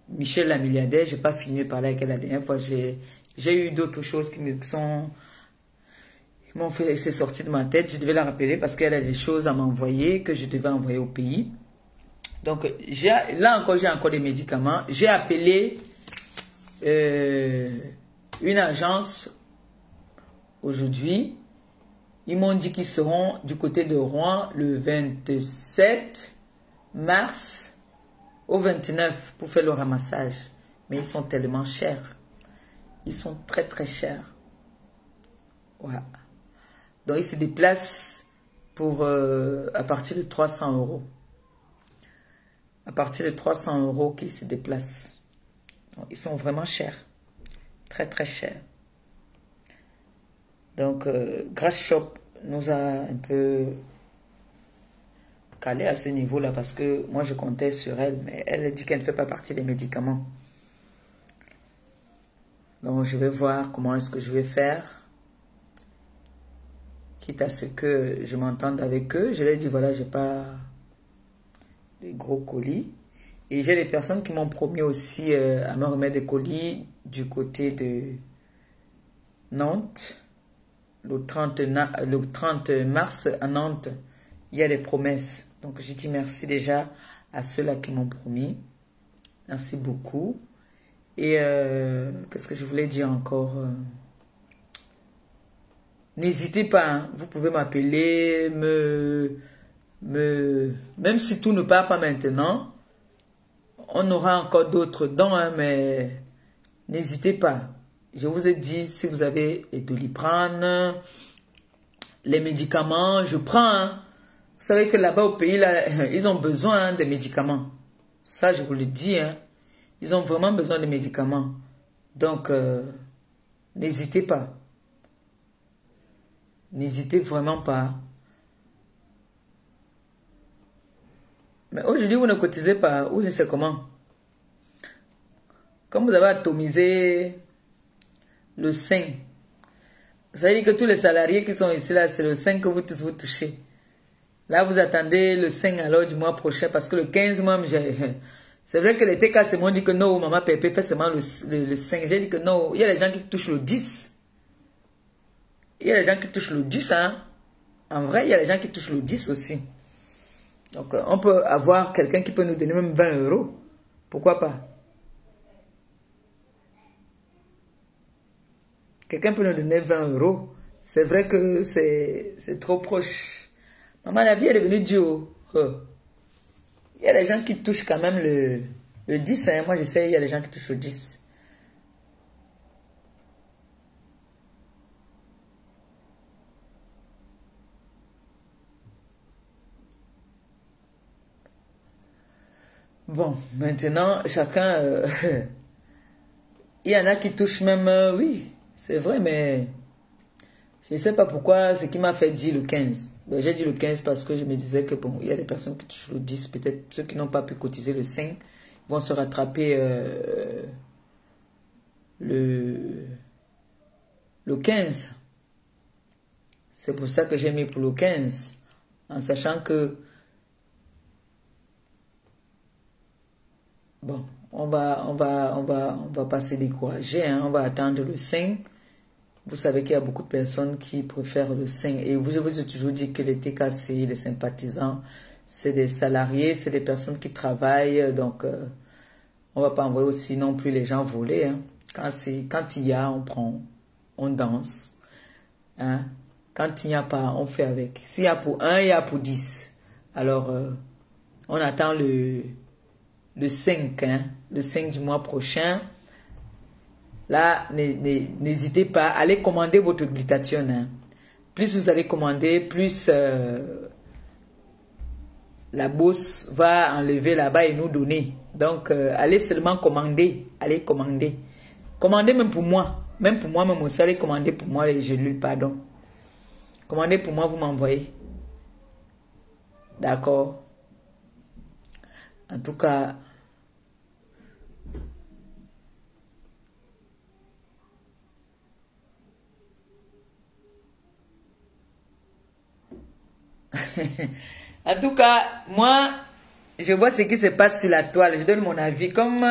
Michel la milliardaire, j'ai pas fini de parler avec elle la dernière fois. J'ai eu d'autres choses qui m'ont fait, c'est sorti de ma tête. Je devais la rappeler parce qu'elle a des choses à m'envoyer que je devais envoyer au pays. Donc, là encore, j'ai encore des médicaments. J'ai appelé une agence aujourd'hui. Ils m'ont dit qu'ils seront du côté de Rouen le 27 mars au 29 pour faire le ramassage. Mais ils sont tellement chers. Ils sont très très chers. Voilà. Donc ils se déplacent pour à partir de 300 €. À partir de 300 € qu'ils se déplacent. Donc, ils sont vraiment chers. Très très chers. Donc, Grass Shop nous a un peu calé à ce niveau-là parce que moi, je comptais sur elle, mais elle dit qu'elle ne fait pas partie des médicaments. Donc, je vais voir comment est-ce que je vais faire. Quitte à ce que je m'entende avec eux. Je leur ai dit, voilà, j'ai pas des gros colis. Et j'ai des personnes qui m'ont promis aussi à me remettre des colis du côté de Nantes. Le 30 mars à Nantes, il y a des promesses. Donc, je dis merci déjà à ceux-là qui m'ont promis. Merci beaucoup. Et qu'est-ce que je voulais dire encore? N'hésitez pas, hein. Vous pouvez m'appeler, même si tout ne part pas maintenant, on aura encore d'autres dons, hein, mais n'hésitez pas. Je vous ai dit, si vous avez les Doliprane, les médicaments, je prends. Hein. Vous savez que là-bas au pays, là, ils ont besoin hein, des médicaments. Ça, je vous le dis. Hein. Ils ont vraiment besoin de médicaments. Donc, n'hésitez pas. N'hésitez vraiment pas. Mais aujourd'hui, vous ne cotisez pas. Ou je sais comment. Comme vous avez atomisé le 5. Ça veut dire que tous les salariés qui sont ici, là, c'est le 5 que vous tous vous touchez. Là, vous attendez le 5 alors du mois prochain. Parce que le 15 mois, c'est vrai que les TK m'ont dit que non, maman Pépé fait seulement le 5. J'ai dit que non, il y a les gens qui touchent le 10. Il y a les gens qui touchent le 10, hein. En vrai, il y a les gens qui touchent le 10 aussi. Donc, on peut avoir quelqu'un qui peut nous donner même 20 €. Pourquoi pas? Quelqu'un peut nous donner 20 €. C'est vrai que c'est trop proche. Maman, la vie est devenue dure. Il y a des gens qui touchent quand même le 10. Hein. Moi, je sais, il y a des gens qui touchent le 10. Bon, maintenant, chacun... il y en a qui touchent même... oui, c'est vrai, mais... Je ne sais pas pourquoi, ce qui m'a fait dire le 15. Ben, j'ai dit le 15 parce que je me disais que bon, il y a des personnes qui touchent le 10. Peut-être ceux qui n'ont pas pu cotiser le 5 vont se rattraper le 15. C'est pour ça que j'ai mis pour le 15. En sachant que bon, on va pas se décourager, hein, on va attendre le 5. Vous savez qu'il y a beaucoup de personnes qui préfèrent le 5. Et je vous ai toujours dit que les TKC, les sympathisants, c'est des salariés, c'est des personnes qui travaillent. Donc, on ne va pas envoyer aussi non plus les gens voler. Hein. Quand il y a, on prend, on danse. Hein. Quand il n'y a pas, on fait avec. S'il y a pour 1, il y a pour 10. Alors, on attend le 5, hein, le 5 du mois prochain. Là, n'hésitez pas, allez commander votre glutathione. Hein. Plus vous allez commander, plus la bourse va enlever là-bas et nous donner. Donc, allez seulement commander. Allez commander. Commandez même pour moi. Même pour moi, même aussi, allez commander pour moi les gélules, pardon. Commandez pour moi, vous m'envoyez. D'accord. En tout cas... En tout cas, moi, je vois ce qui se passe sur la toile. Je donne mon avis. Comme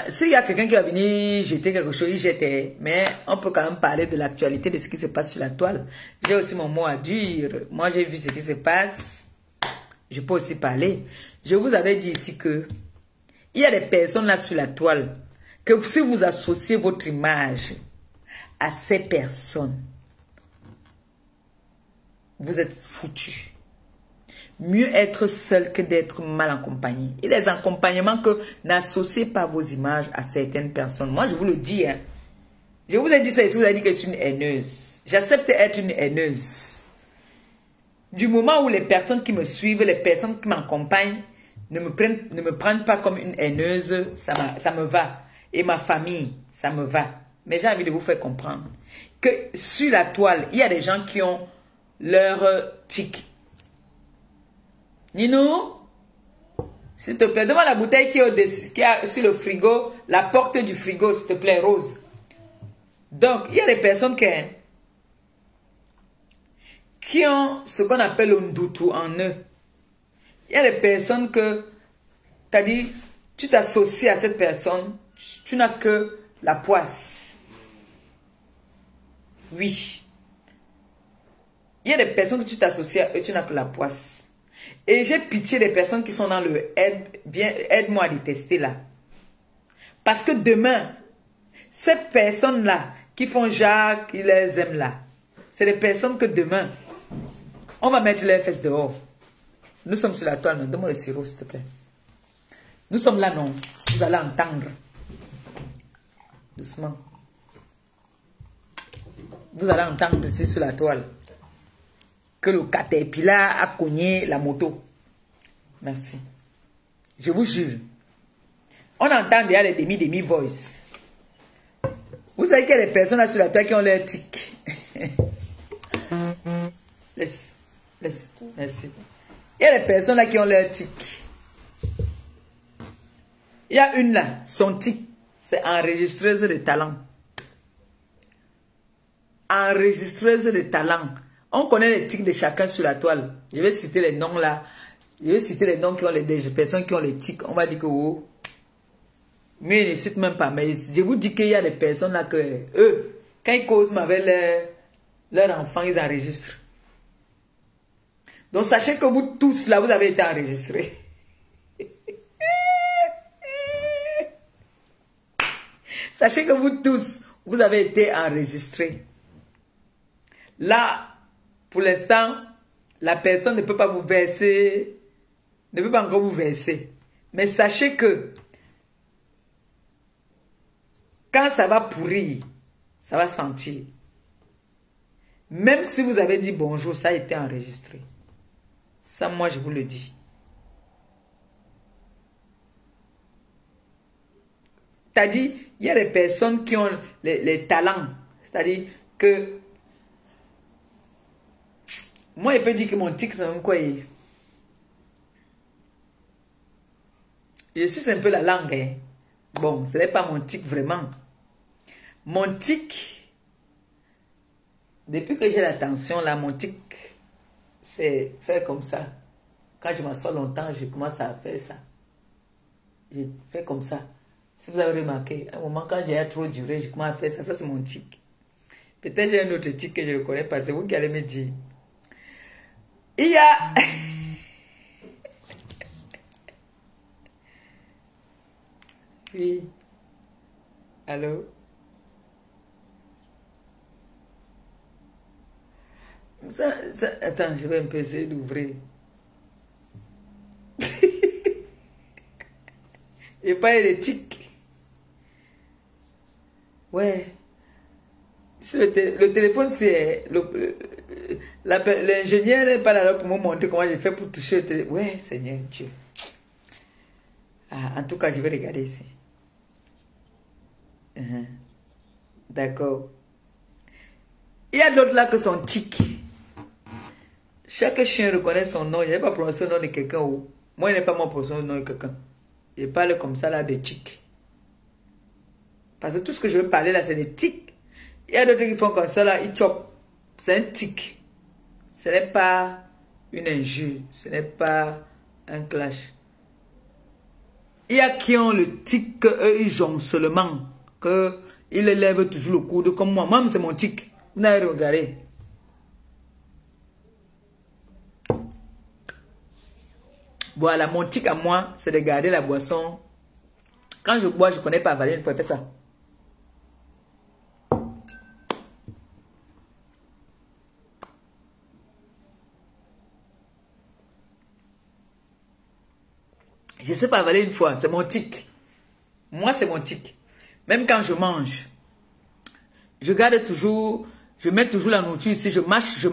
s'il y a quelqu'un qui va venir jeter quelque chose, il jette. Mais on peut quand même parler de l'actualité, de ce qui se passe sur la toile. J'ai aussi mon mot à dire. Moi, j'ai vu ce qui se passe. Je peux aussi parler. Je vous avais dit ici que il y a des personnes là sur la toile que si vous associez votre image à ces personnes, vous êtes foutus. Mieux être seul que d'être mal accompagné. Et les accompagnements que n'associez pas vos images à certaines personnes. Moi, je vous le dis. Hein. Je vous ai dit ça et vous avez dit que je suis une haineuse. J'accepte d'être une haineuse. Du moment où les personnes qui me suivent, les personnes qui m'accompagnent, ne me prennent pas comme une haineuse, ça me va. Et ma famille, ça me va. Mais j'ai envie de vous faire comprendre que sur la toile, il y a des gens qui ont leur tic. Nino, s'il te plaît, demande la bouteille qui est sur le frigo, la porte du frigo, s'il te plaît, Rose. Donc, il y a des personnes qui ont ce qu'on appelle un doutou en eux. Il y a des personnes que, c'est-à-dire, tu t'associes à cette personne, tu n'as que la poisse. Oui. Il y a des personnes que tu t'associes à eux, tu n'as que la poisse. Et j'ai pitié des personnes qui sont dans le aide-moi à détester là. Parce que demain, ces personnes-là qui font genre, qui les aiment là, c'est des personnes que demain, on va mettre les fesses dehors. Nous sommes sur la toile, non? Donne-moi le sirop, s'il te plaît. Nous sommes là, non? Vous allez entendre. Doucement. Vous allez entendre ici sur la toile que le caterpillar a cogné la moto. Merci. Je vous jure. On entend déjà les demi-voice. Vous savez qu'il y a des personnes là sur la toile qui ont leur tic. Laisse. Merci. Il y a des personnes là qui ont leur tic. Il y a une là, son tic, c'est enregistreuse de talent. Enregistreuse de talent. On connaît les tics de chacun sur la toile. Je vais citer les noms là. Je vais citer les noms qui ont des personnes qui ont les tics. On va dire que oh. Mais je ne cite même pas. Mais je vous dis qu'il y a des personnes là que eux, quand ils causent avec leur enfant, ils enregistrent. Donc sachez que vous tous là, vous avez été enregistrés. Sachez que vous tous, vous avez été enregistrés. Là, pour l'instant, la personne ne peut pas vous verser, ne peut pas encore vous verser. Mais sachez que quand ça va pourrir, ça va sentir. Même si vous avez dit bonjour, ça a été enregistré. Ça, moi, je vous le dis. C'est-à-dire, il y a des personnes qui ont les talents. C'est-à-dire que Moi, il peut dire que mon tic, c'est même quoi. Je suis un peu la langue. Hein. Bon, ce n'est pas mon tic vraiment. Mon tic, depuis que j'ai la tension, là, mon tic, c'est faire comme ça. Quand je m'assois longtemps, je commence à faire ça. Je fais comme ça. Si vous avez remarqué, à un moment, quand j'ai trop duré, je commence à faire ça. Ça, c'est mon tic. Peut-être j'ai un autre tic que je ne connais pas. C'est vous qui allez me dire. Il y a... Oui. Allô? Attends, je vais un peu essayer d'ouvrir. Et pas les tics. Ouais. Le téléphone, c'est... L'ingénieur n'est pas là pour me montrer comment j'ai fait pour toucher le téléphone. Ouais, Seigneur Dieu. Ah, en tout cas, je vais regarder ici. D'accord. Il y a d'autres là que sont tic. Chaque chien reconnaît son nom. Je n'ai pas prononcé le nom de quelqu'un ou... Moi, je n'ai pas prononcé le nom de quelqu'un. Je parle comme ça là de tic. Parce que tout ce que je veux parler là, c'est des tics. Il y a d'autres qui font comme ça là, ils chopent. C'est un tic. Ce n'est pas une injure. Ce n'est pas un clash. Il y a qui ont le tic qu'eux, ils jonglent seulement. Qu'ils élèvent toujours le coude comme moi. Moi, c'est mon tic. Vous n'avez regardé. Voilà, mon tic à moi, c'est de garder la boisson. Quand je bois, je ne connais pas avaler une fois, fais ça. Je ne sais pas avaler une fois, c'est mon tic. Moi, c'est mon tic. Même quand je mange, je garde toujours, je mets toujours la nourriture ici, je mâche.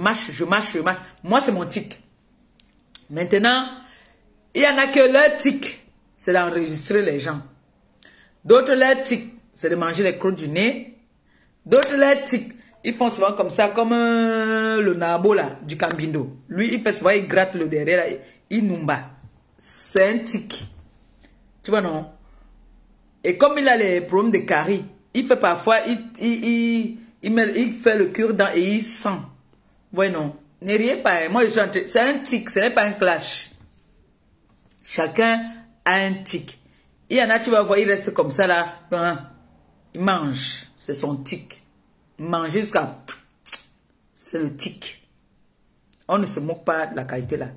Moi, c'est mon tic. Maintenant, il y en a que leur tic, c'est d'enregistrer les gens. D'autres, leur tic, c'est de manger les crottes du nez. D'autres, leur tic, ils font souvent comme ça, comme le nabo là, du Cambindo. Lui, il fait souvent, il gratte le derrière, là, il numba. C'est un tic. Tu vois, non? Et comme il a les problèmes de carie, il fait parfois, il fait le cure-dent et il sent. Ouais, non. Ne riez pas. Moi, je suis en train... C'est un tic, ce n'est pas un clash. Chacun a un tic. Il y en a, tu vas voir, il reste comme ça là. Il mange. C'est son tic. Il mange jusqu'à... C'est le tic. On ne se moque pas de la qualité là.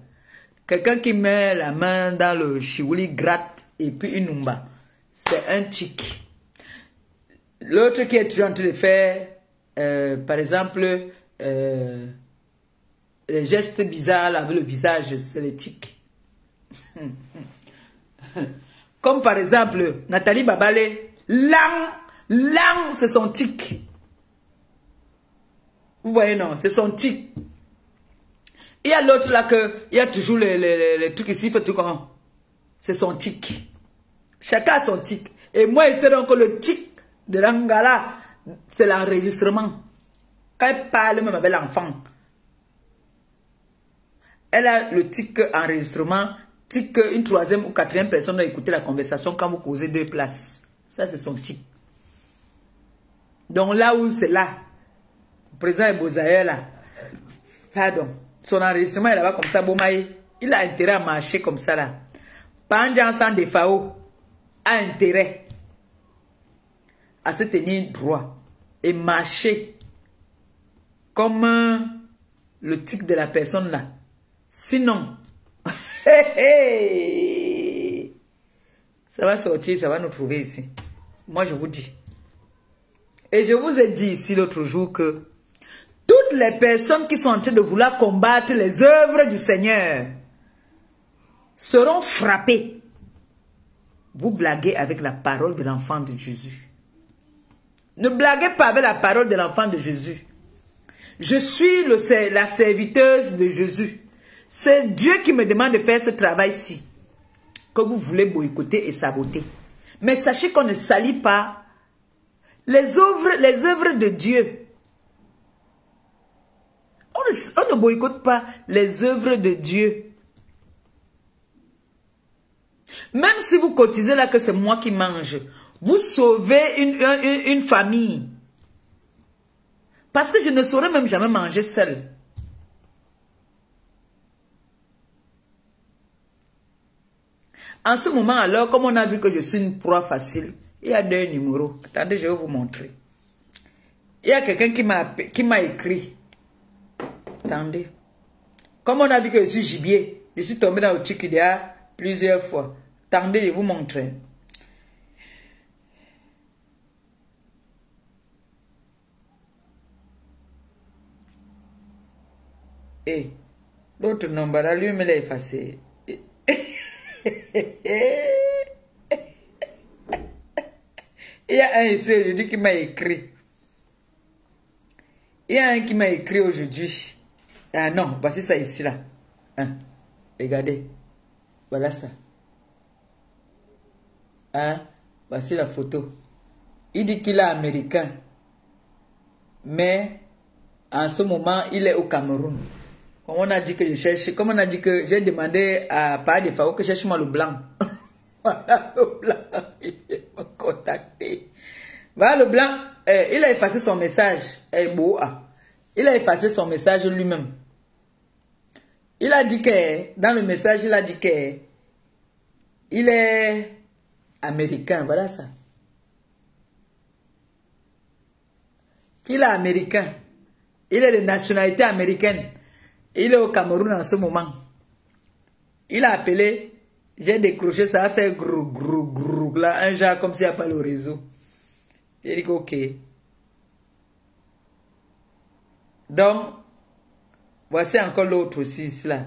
Quelqu'un qui met la main dans le chiouli, gratte et puis une numba. C'est un tic. L'autre qui est toujours en train de faire, par exemple, les gestes bizarres avec le visage, c'est le tic. Comme par exemple, Nathalie Babale, lang, c'est son tic. Vous voyez, non, c'est son tic. Il y a l'autre là il y a toujours les trucs ici, fait tout comment. C'est son tic. Chacun a son tic. Et moi, il sait donc que le tic de l'Angala, c'est l'enregistrement. Quand elle parle même avec l'enfant, elle a le tic enregistrement, tic une troisième ou quatrième personne doit écouter la conversation quand vous causez deux places. Ça, c'est son tic. Donc là où c'est là, le président Ebozaïe là, pardon, son enregistrement est là-bas comme ça, Bomaye, il a intérêt à marcher comme ça là. Pandjan sans défaut a intérêt à se tenir droit et marcher comme le tic de la personne là. Sinon, ça va sortir, ça va nous trouver ici. Moi, je vous dis. Et je vous ai dit ici l'autre jour que toutes les personnes qui sont en train de vouloir combattre les œuvres du Seigneur seront frappées. Vous blaguez avec la parole de l'enfant de Jésus. Ne blaguez pas avec la parole de l'enfant de Jésus. Je suis la serviteuse de Jésus. C'est Dieu qui me demande de faire ce travail-ci. Que vous voulez boycotter et saboter. Mais sachez qu'on ne salit pas les œuvres de Dieu. On On ne boycotte pas les œuvres de Dieu. Même si vous cotisez là que c'est moi qui mange, vous sauvez une famille. Parce que je ne saurais même jamais manger seul. En ce moment alors, comme on a vu que je suis une proie facile, il y a 2 numéros. Attendez, je vais vous montrer. Il y a quelqu'un qui m'a écrit. Attendez. Comme on a vu que je suis gibier, je suis tombé dans le Chikidea plusieurs fois. Attendez, je vais vous montrer. Et l'autre nombre là, lui me l'a effacé. Il y a un ici aujourd'hui qui m'a écrit. Il y a un qui m'a écrit aujourd'hui. Ah non, voici ça ici là. Hein? Regardez. Voilà ça. Hein? Voici la photo. Il dit qu'il est américain. Mais en ce moment, il est au Cameroun. Comme on a dit que je cherche, comme on a dit que j'ai demandé à Paa de Fao que cherche-moi le blanc. Voilà le blanc. Il m'a contacté. Voilà le blanc. Il a effacé son message. Il a effacé son message lui-même. Il a dit que, dans le message, il a dit que il est américain. Voilà ça. Qu'il est américain. Il est de nationalité américaine. Il est au Cameroun en ce moment. Il a appelé. J'ai décroché, ça a fait grou, grou, grou, là, un genre comme s'il n'y a pas le réseau. Il dit ok. Donc, voici encore l'autre aussi, là.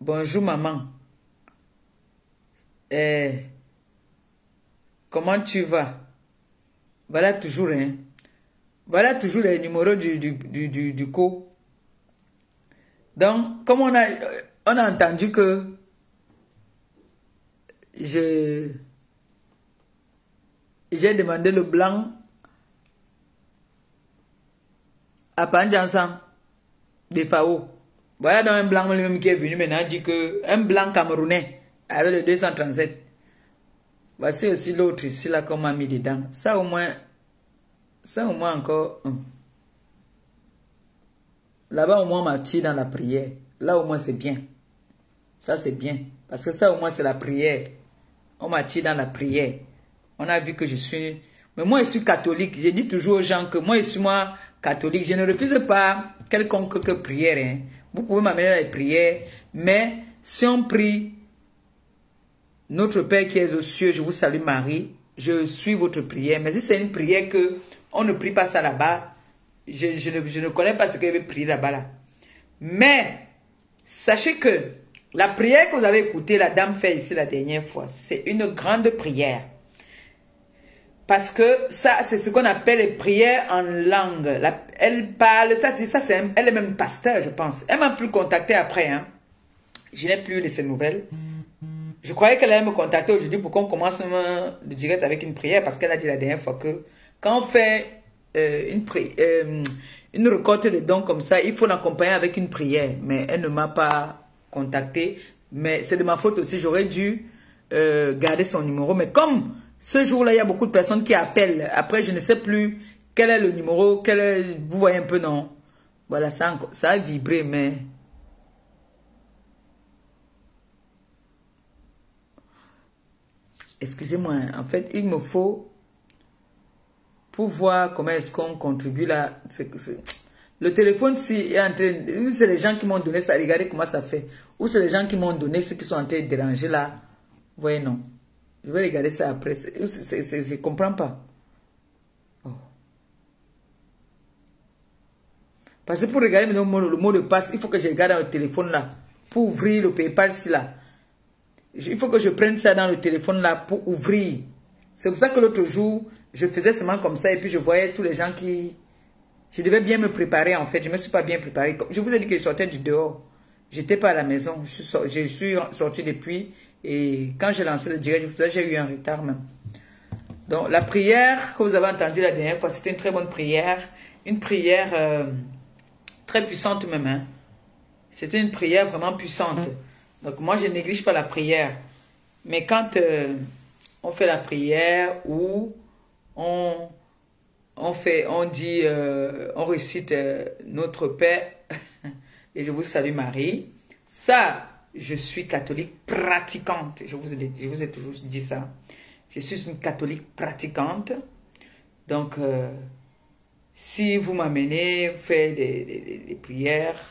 Bonjour maman. Comment tu vas? Voilà toujours, hein. Voilà toujours les numéros du co. Donc, comme on a entendu que j'ai demandé le blanc à Panjansan de Fao. Voilà donc un blanc lui-même qui est venu maintenant dit que un blanc camerounais avec le 237. Voici aussi l'autre ici là qu'on m'a mis dedans. Ça au moins encore. Là-bas au moins on m'a tiré dans la prière. Là au moins c'est bien. Ça c'est bien. Parce que ça au moins c'est la prière. On m'a tiré dans la prière. On a vu que je suis... Mais moi je suis catholique. Je dis toujours aux gens que moi je suis catholique. Je ne refuse pas quelconque prière. Hein. Vous pouvez m'amener à les prières. Mais si on prie Notre Père qui es aux cieux, je vous salue Marie. Je suis votre prière. Mais si c'est une prière que on ne prie pas ça là-bas, je ne connais pas ce que je vais prier là-bas. Là. Mais, sachez que la prière que vous avez écoutée, la dame fait ici la dernière fois, c'est une grande prière. Parce que ça, c'est ce qu'on appelle les prières en langue. Elle parle, elle est même pasteur, je pense. Elle m'a plus contacté après. Hein. Je n'ai plus de ses nouvelles. Je croyais qu'elle allait me contacter aujourd'hui pour qu'on commence le direct avec une prière. Parce qu'elle a dit la dernière fois que quand on fait une récolte de dons comme ça, il faut l'accompagner avec une prière. Mais elle ne m'a pas contacté. Mais c'est de ma faute aussi. J'aurais dû garder son numéro. Mais comme ce jour-là, il y a beaucoup de personnes qui appellent. Après, je ne sais plus quel est le numéro. Vous voyez un peu, non? Voilà, ça a vibré, mais... Excusez-moi, en fait, il me faut... Pour voir comment est-ce qu'on contribue là. Le téléphone, si est en train... C'est les gens qui m'ont donné ça. Regardez comment ça fait. Ou c'est les gens qui m'ont donné ceux qui sont en train de déranger là. Vous voyez, non. Je vais regarder ça après. Je ne comprends pas. Oh. Parce que pour regarder le mot de passe, il faut que je regarde dans le téléphone là. Pour ouvrir le PayPal ici là. Il faut que je prenne ça dans le téléphone là pour ouvrir. C'est pour ça que l'autre jour, je faisais seulement comme ça et puis je voyais tous les gens qui... Je devais bien me préparer en fait. Je ne me suis pas bien préparé. Je vous ai dit que je sortais du dehors. Je n'étais pas à la maison. Je suis sorti depuis. Et quand j'ai lancé le direct, j'ai eu un retard même. Donc la prière que vous avez entendue la dernière fois, c'était une très bonne prière. Une prière Très puissante même. Hein. C'était une prière vraiment puissante. Donc moi, je ne néglige pas la prière. Mais quand on fait la prière ou on récite notre Père et je vous salue Marie, ça, je suis catholique pratiquante. Je vous ai toujours dit ça. Je suis une catholique pratiquante. Donc, si vous m'amenez faire des prières,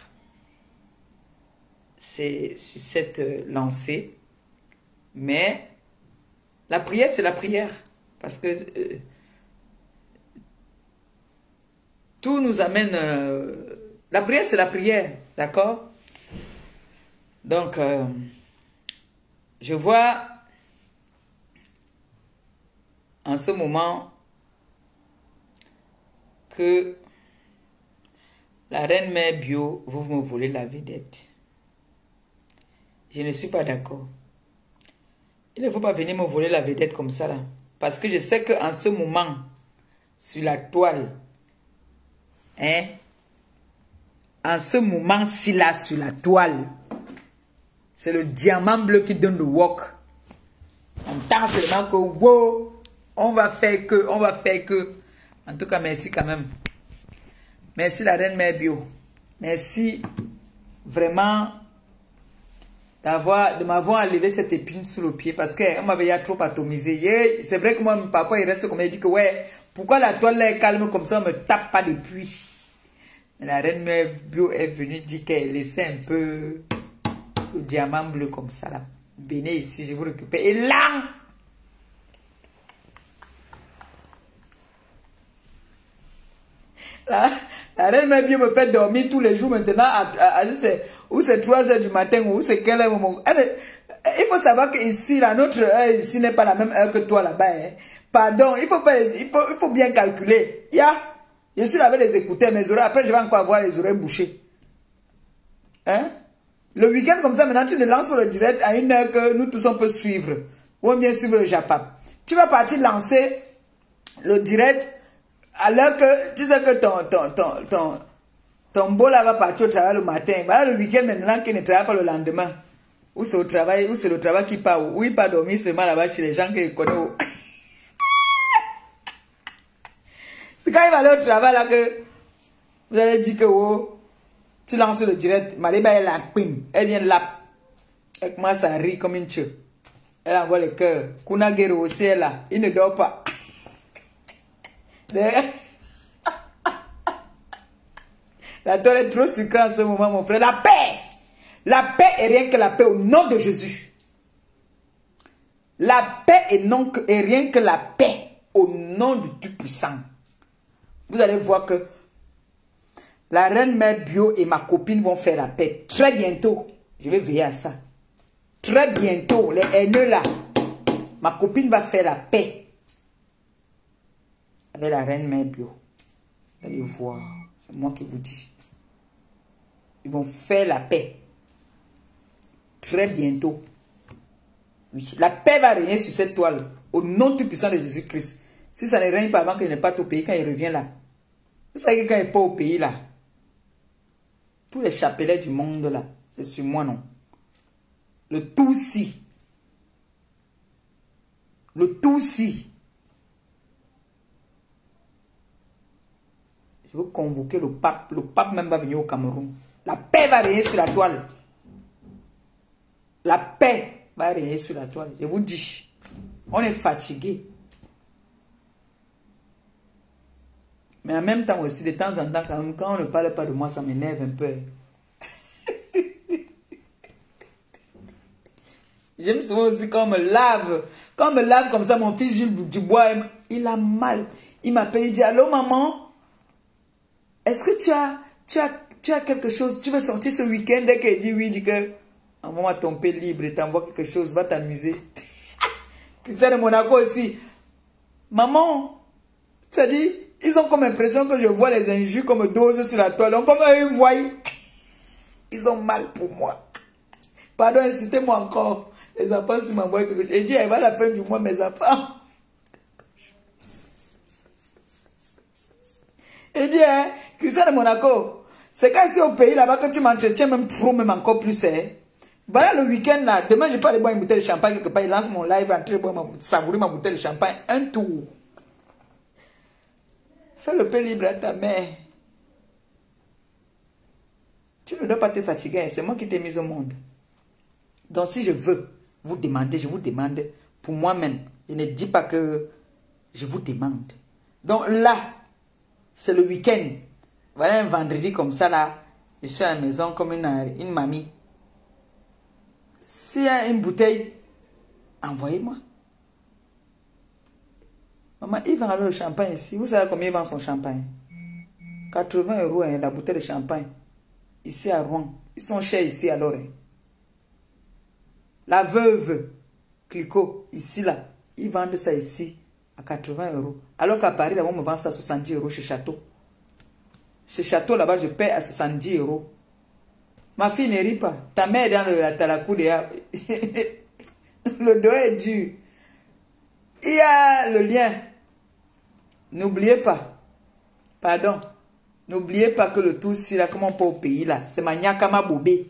c'est sur cette lancée. Mais la prière, c'est la prière. Parce que tout nous amène... la prière, c'est la prière. D'accord? Donc, je vois en ce moment que la reine mère bio, vous me volez la vedette. Je ne suis pas d'accord. Il ne faut pas venir me voler la vedette comme ça là. Parce que je sais qu'en ce moment, sur la toile, hein, en ce moment-ci là, sur la toile, c'est le diamant bleu qui donne le wok. On entend seulement que, wow, on va faire que. En tout cas, merci quand même. Merci la reine mère bio. Merci vraiment de m'avoir enlevé cette épine sous le pied parce qu'on m'avait trop atomisé. C'est vrai que moi, parfois, il reste comme il dit que, ouais, pourquoi la toile là est calme comme ça, on me tape pas depuis. Mais la reine mère bio est venue dire qu'elle laissait un peu le diamant bleu comme ça là. Venez ici, je vous récupère. Et là, la reine mère bio me fait dormir tous les jours maintenant ou c'est 3 h du matin ou c'est quel moment. Il faut savoir qu'ici, notre heure ici n'est pas la même heure que toi là-bas. Hein. Pardon, il faut bien calculer. Je suis là avec les écouteurs, mes oreilles. Après, je vais encore avoir les oreilles bouchées. Hein? Le week-end comme ça, maintenant, tu te lances pour le direct à une heure que nous tous on peut suivre. Ou bien suivre le Japap. Tu vas partir lancer le direct à l'heure que tu sais que ton beau là va partir au travail le matin. Voilà le week-end maintenant qui ne travaille pas le lendemain. Ou c'est au travail, ou c'est le travail qui part. Ou il part dormir seulement là-bas chez les gens qu'il connaît. C'est quand il va aller au travail là que vous allez dire que oh, tu lances le direct. Mariba elle la queen. Elle vient là. Elle commence à rire comme une chou. Elle envoie le cœur. Kuna Guerrero aussi est là. Il ne dort pas. La toile est trop sucrée en ce moment, mon frère. La paix! La paix est rien que la paix au nom de Jésus. La paix est rien que la paix au nom du Tout-Puissant. Vous allez voir que la reine mère bio et ma copine vont faire la paix. Très bientôt, je vais veiller à ça. Très bientôt, les haineux là, ma copine va faire la paix avec la reine mère bio. Vous allez voir, c'est moi qui vous dis. Ils vont faire la paix. Très bientôt. Oui. La paix va régner sur cette toile. Au nom tout puissant de Jésus-Christ. Si ça ne règne pas avant qu'il n'est pas au pays, quand il revient là. Vous savez que quand il n'est pas au pays là, tous les chapelets du monde là, c'est sur moi non. Le tout-si. Le tout-si. Je veux convoquer le pape. Le pape même va venir au Cameroun. La paix va régner sur la toile. La paix va régner sur la toile. Je vous dis, on est fatigué. Mais en même temps aussi, de temps en temps, quand on ne parle pas de moi, ça m'énerve un peu. J'aime souvent aussi quand on me lave. Quand on me lave comme ça, mon fils Jules Dubois, il a mal. Il m'appelle, il dit, allô maman, est-ce que tu as quelque chose, tu veux sortir ce week-end? Dès qu'elle dit oui, il dit que, envoie-moi ton paix libre et t'envoie quelque chose, va t'amuser. Christian de Monaco aussi. Maman, ça dit, ils ont comme impression que je vois les injures comme doses sur la toile. Donc comme ils voient, ils ont mal pour moi. Pardon, insultez-moi encore. Les enfants, s'ils m'envoient quelque chose. Et dit, elle va à la fin du mois, mes enfants. Et dit, hein, Christian de Monaco, C'est quand c'est au pays là-bas que tu m'entretiens même trop, même encore plus. Hein. Voilà le week-end là. Demain, je vais pas aller boire une bouteille de champagne quelque part. Il lance mon live, entrer boire savourer ma bouteille de champagne. Un tour. Fais le paix libre à ta mère. Tu ne dois pas te fatiguer. C'est moi qui t'ai mis au monde. Donc si je veux vous demander, je vous demande pour moi-même. Je ne dis pas que je vous demande. Donc là, c'est le week-end. Voilà un vendredi comme ça là. Je suis à la maison comme une mamie. S'il y a une bouteille, envoyez-moi. Maman, il vend alors le champagne ici. Vous savez combien il vend son champagne? 80 € hein, la bouteille de champagne. Ici à Rouen. Ils sont chers ici alors. Hein. La veuve Clicquot, ici là, ils vendent ça ici à 80 €. Alors qu'à Paris, là-bas, on me vend ça à 70 € chez Château. Chez Château, là-bas, je paie à 70 €. Ma fille ne rit pas. Ta mère est dans la cour derrière. Le dos est dur. Il y a le lien. N'oubliez pas. Pardon. N'oubliez pas que le tout ici, là, comment on peut au pays, là, c'est ma nyakama bobé.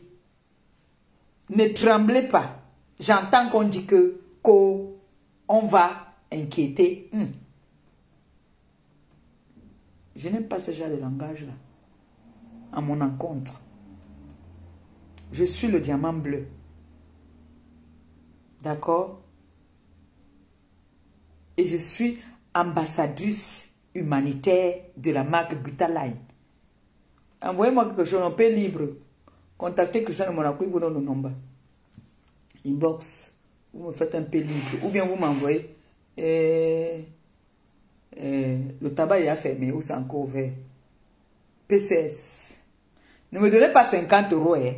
Ne tremblez pas. J'entends qu'on dit que on va inquiéter. Je n'aime pas ce genre de langage-là. À mon encontre. Je suis le diamant bleu. D'accord? Et je suis ambassadrice humanitaire de la marque Gutaline. Envoyez-moi quelque chose, on peut libre. Contactez Christian de Monaco, il vous donne le nombre. Inbox. Vous me faites un peu libre. Ou bien vous m'envoyez. Le tabac est fermé ou c'est encore ouvert. PCS. Ne me donnez pas 50 €. Hein.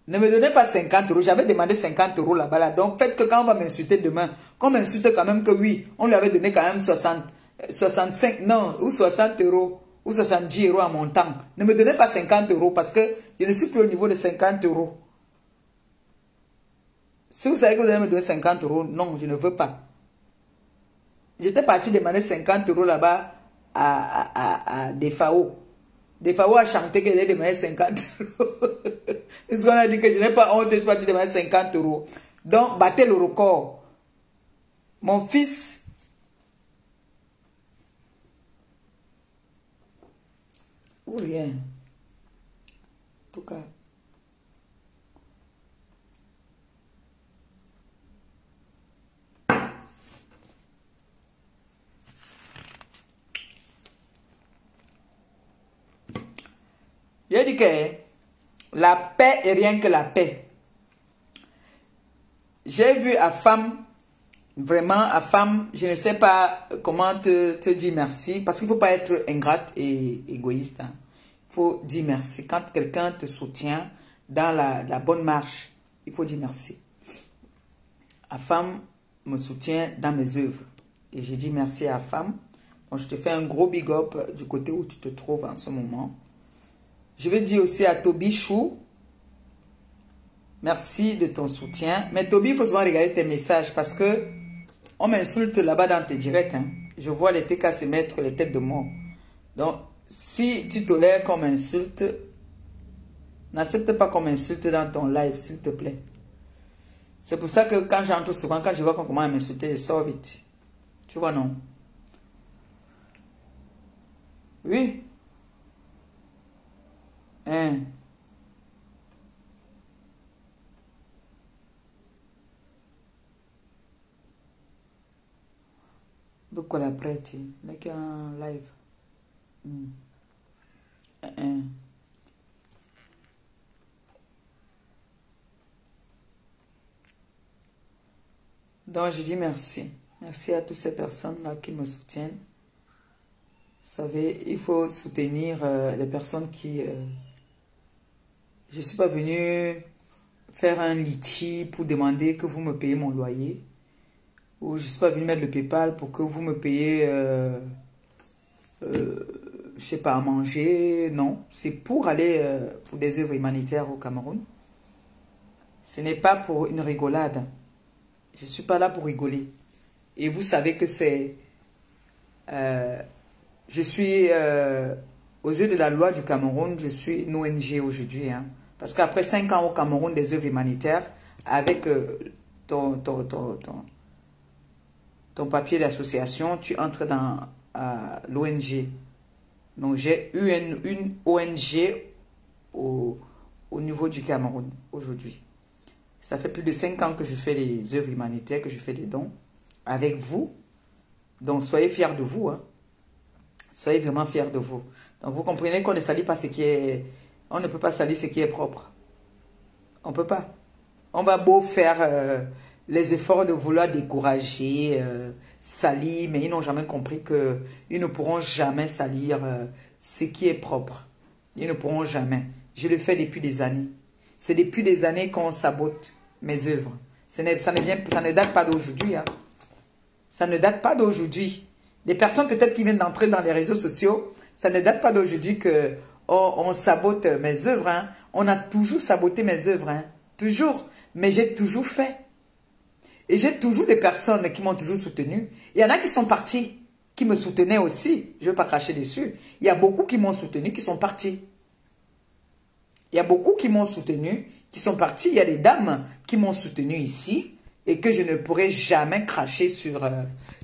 Ne me donnez pas 50 €. J'avais demandé 50 € là-bas. Là. Donc faites que quand on va m'insulter demain, qu'on m'insulte quand même que oui, on lui avait donné quand même 65, non, ou 60 € ou 70 € à mon temps. Ne me donnez pas 50 € parce que je ne suis plus au niveau de 50 €. Si vous savez que vous allez me donner 50 €, non, je ne veux pas. J'étais parti demander 50 € là-bas à Defao. Defao a chanté qu'elle allait demander 50 €. Parce qu'on a dit que je n'ai pas honte, je suis parti demander 50 €. Donc, battez le record. Mon fils, ou rien. En tout cas. J'ai dit que la paix est rien que la paix. J'ai vu à femme, vraiment à femme, je ne sais pas comment te dire merci, parce qu'il ne faut pas être ingrate et égoïste. Hein. Il faut dire merci. Quand quelqu'un te soutient dans la bonne marche, il faut dire merci. À femme me soutient dans mes œuvres. Et j'ai dit merci à femme. Donc je te fais un gros big up du côté où tu te trouves en ce moment. Je vais dire aussi à Toby Chou, merci de ton soutien. Mais Toby, il faut souvent regarder tes messages parce que on m'insulte là-bas dans tes directs. Hein. Je vois les TK se mettre les têtes de mort. Donc, si tu tolères qu'on m'insulte, n'accepte pas qu'on m'insulte dans ton live, s'il te plaît. C'est pour ça que quand j'entre souvent, quand je vois qu'on commence à m'insulter, je sors vite. Tu vois, non? Oui. Hein. Pourquoi la prête? N'est qu'un live. Donc, je dis merci. Merci à toutes ces personnes-là qui me soutiennent. Vous savez, il faut soutenir les personnes qui... Je ne suis pas venue faire un litchi pour demander que vous me payez mon loyer. Ou je ne suis pas venue mettre le PayPal pour que vous me payez, je ne sais pas, à manger. Non, c'est pour aller pour des œuvres humanitaires au Cameroun. Ce n'est pas pour une rigolade. Je ne suis pas là pour rigoler. Et vous savez que c'est... je suis Aux yeux de la loi du Cameroun, je suis une ONG aujourd'hui. Hein, parce qu'après 5 ans au Cameroun des œuvres humanitaires, avec ton papier d'association, tu entres dans l'ONG. Donc j'ai eu une ONG au niveau du Cameroun aujourd'hui. Ça fait plus de 5 ans que je fais des œuvres humanitaires, que je fais des dons avec vous. Donc soyez fiers de vous. Hein. Soyez vraiment fiers de vous. Donc vous comprenez qu'on ne salit pas ce qui est... On ne peut pas salir ce qui est propre. On ne peut pas. On va beau faire les efforts de vouloir décourager, salir, mais ils n'ont jamais compris qu'ils ne pourront jamais salir ce qui est propre. Ils ne pourront jamais. Je le fais depuis des années. C'est depuis des années qu'on sabote mes œuvres. Ça ne date pas d'aujourd'hui. Hein. Ça ne date pas d'aujourd'hui. Les personnes peut-être qui viennent d'entrer dans les réseaux sociaux, ça ne date pas d'aujourd'hui que on sabote mes œuvres. Hein. On a toujours saboté mes œuvres. Hein. Toujours. Mais j'ai toujours fait. Et j'ai toujours des personnes qui m'ont toujours soutenu. Il y en a qui sont partis, qui me soutenaient aussi. Je ne veux pas cracher dessus. Il y a beaucoup qui m'ont soutenu, qui sont partis. Il y a beaucoup qui m'ont soutenu, qui sont partis. Il y a des dames qui m'ont soutenu ici et que je ne pourrai jamais cracher sur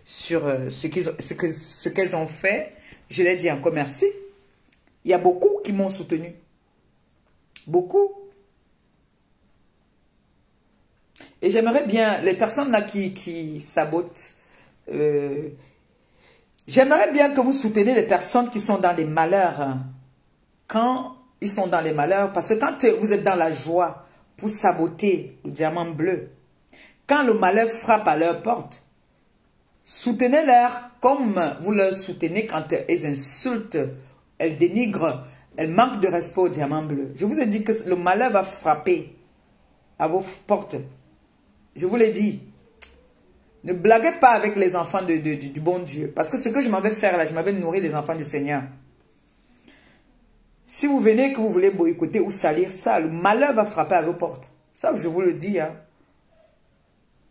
ce qu'elles ont fait. Je leur dis encore merci. Il y a beaucoup qui m'ont soutenu. Beaucoup. Et j'aimerais bien, les personnes là qui sabotent, j'aimerais bien que vous souteniez les personnes qui sont dans les malheurs. Hein. Quand ils sont dans les malheurs, parce que quand vous êtes dans la joie pour saboter le diamant bleu, quand le malheur frappe à leur porte, soutenez-leur comme vous leur soutenez quand elles insultent, elles dénigrent, elles manquent de respect au diamant bleu. Je vous ai dit que le malheur va frapper à vos portes. Je vous l'ai dit. Ne blaguez pas avec les enfants du bon Dieu. Parce que ce que je m'avais faire là, je m'avais nourri les enfants du Seigneur. Si vous venez que vous voulez boycotter ou salir ça, le malheur va frapper à vos portes. Ça, je vous le dis. Hein.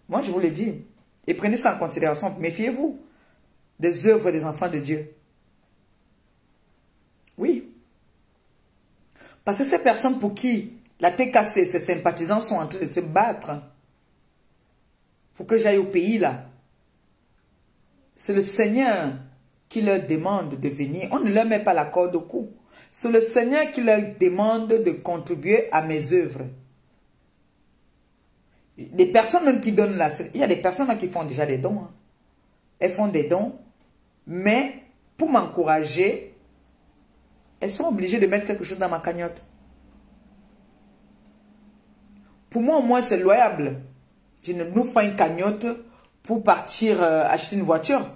Moi, je vous le dis. Et prenez ça en considération. Méfiez-vous des œuvres des enfants de Dieu. Oui. Parce que ces personnes pour qui la TKC, ces sympathisants sont en train de se battre pour que j'aille au pays là. C'est le Seigneur qui leur demande de venir. On ne leur met pas la corde au cou. C'est le Seigneur qui leur demande de contribuer à mes œuvres. Les personnes même qui donnent là, il y a des personnes là qui font déjà des dons. Hein. Elles font des dons, mais pour m'encourager, elles sont obligées de mettre quelque chose dans ma cagnotte. Pour moi, au moins, c'est loyable. Je ne nous fais une cagnotte pour partir acheter une voiture.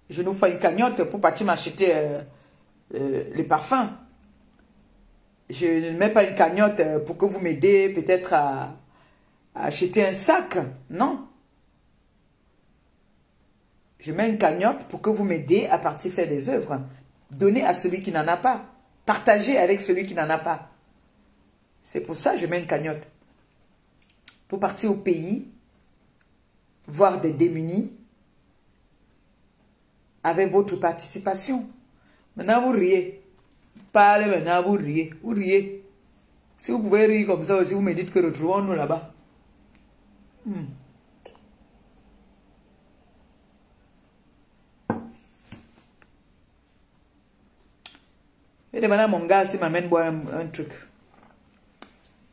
Je nous fais une cagnotte pour partir m'acheter les parfums. Je ne mets pas une cagnotte pour que vous m'aidez peut-être à acheter un sac. Non. Je mets une cagnotte pour que vous m'aidez à partir faire des œuvres. Donnez à celui qui n'en a pas. Partagez avec celui qui n'en a pas. C'est pour ça que je mets une cagnotte. Pour partir au pays, voir des démunis, avec votre participation. Maintenant, vous riez. Parlez maintenant, vous riez. Vous riez. Si vous pouvez rire comme ça aussi, vous me dites que retrouvons-nous là-bas. Et demandez à mon gars s'il m'amène boire un truc.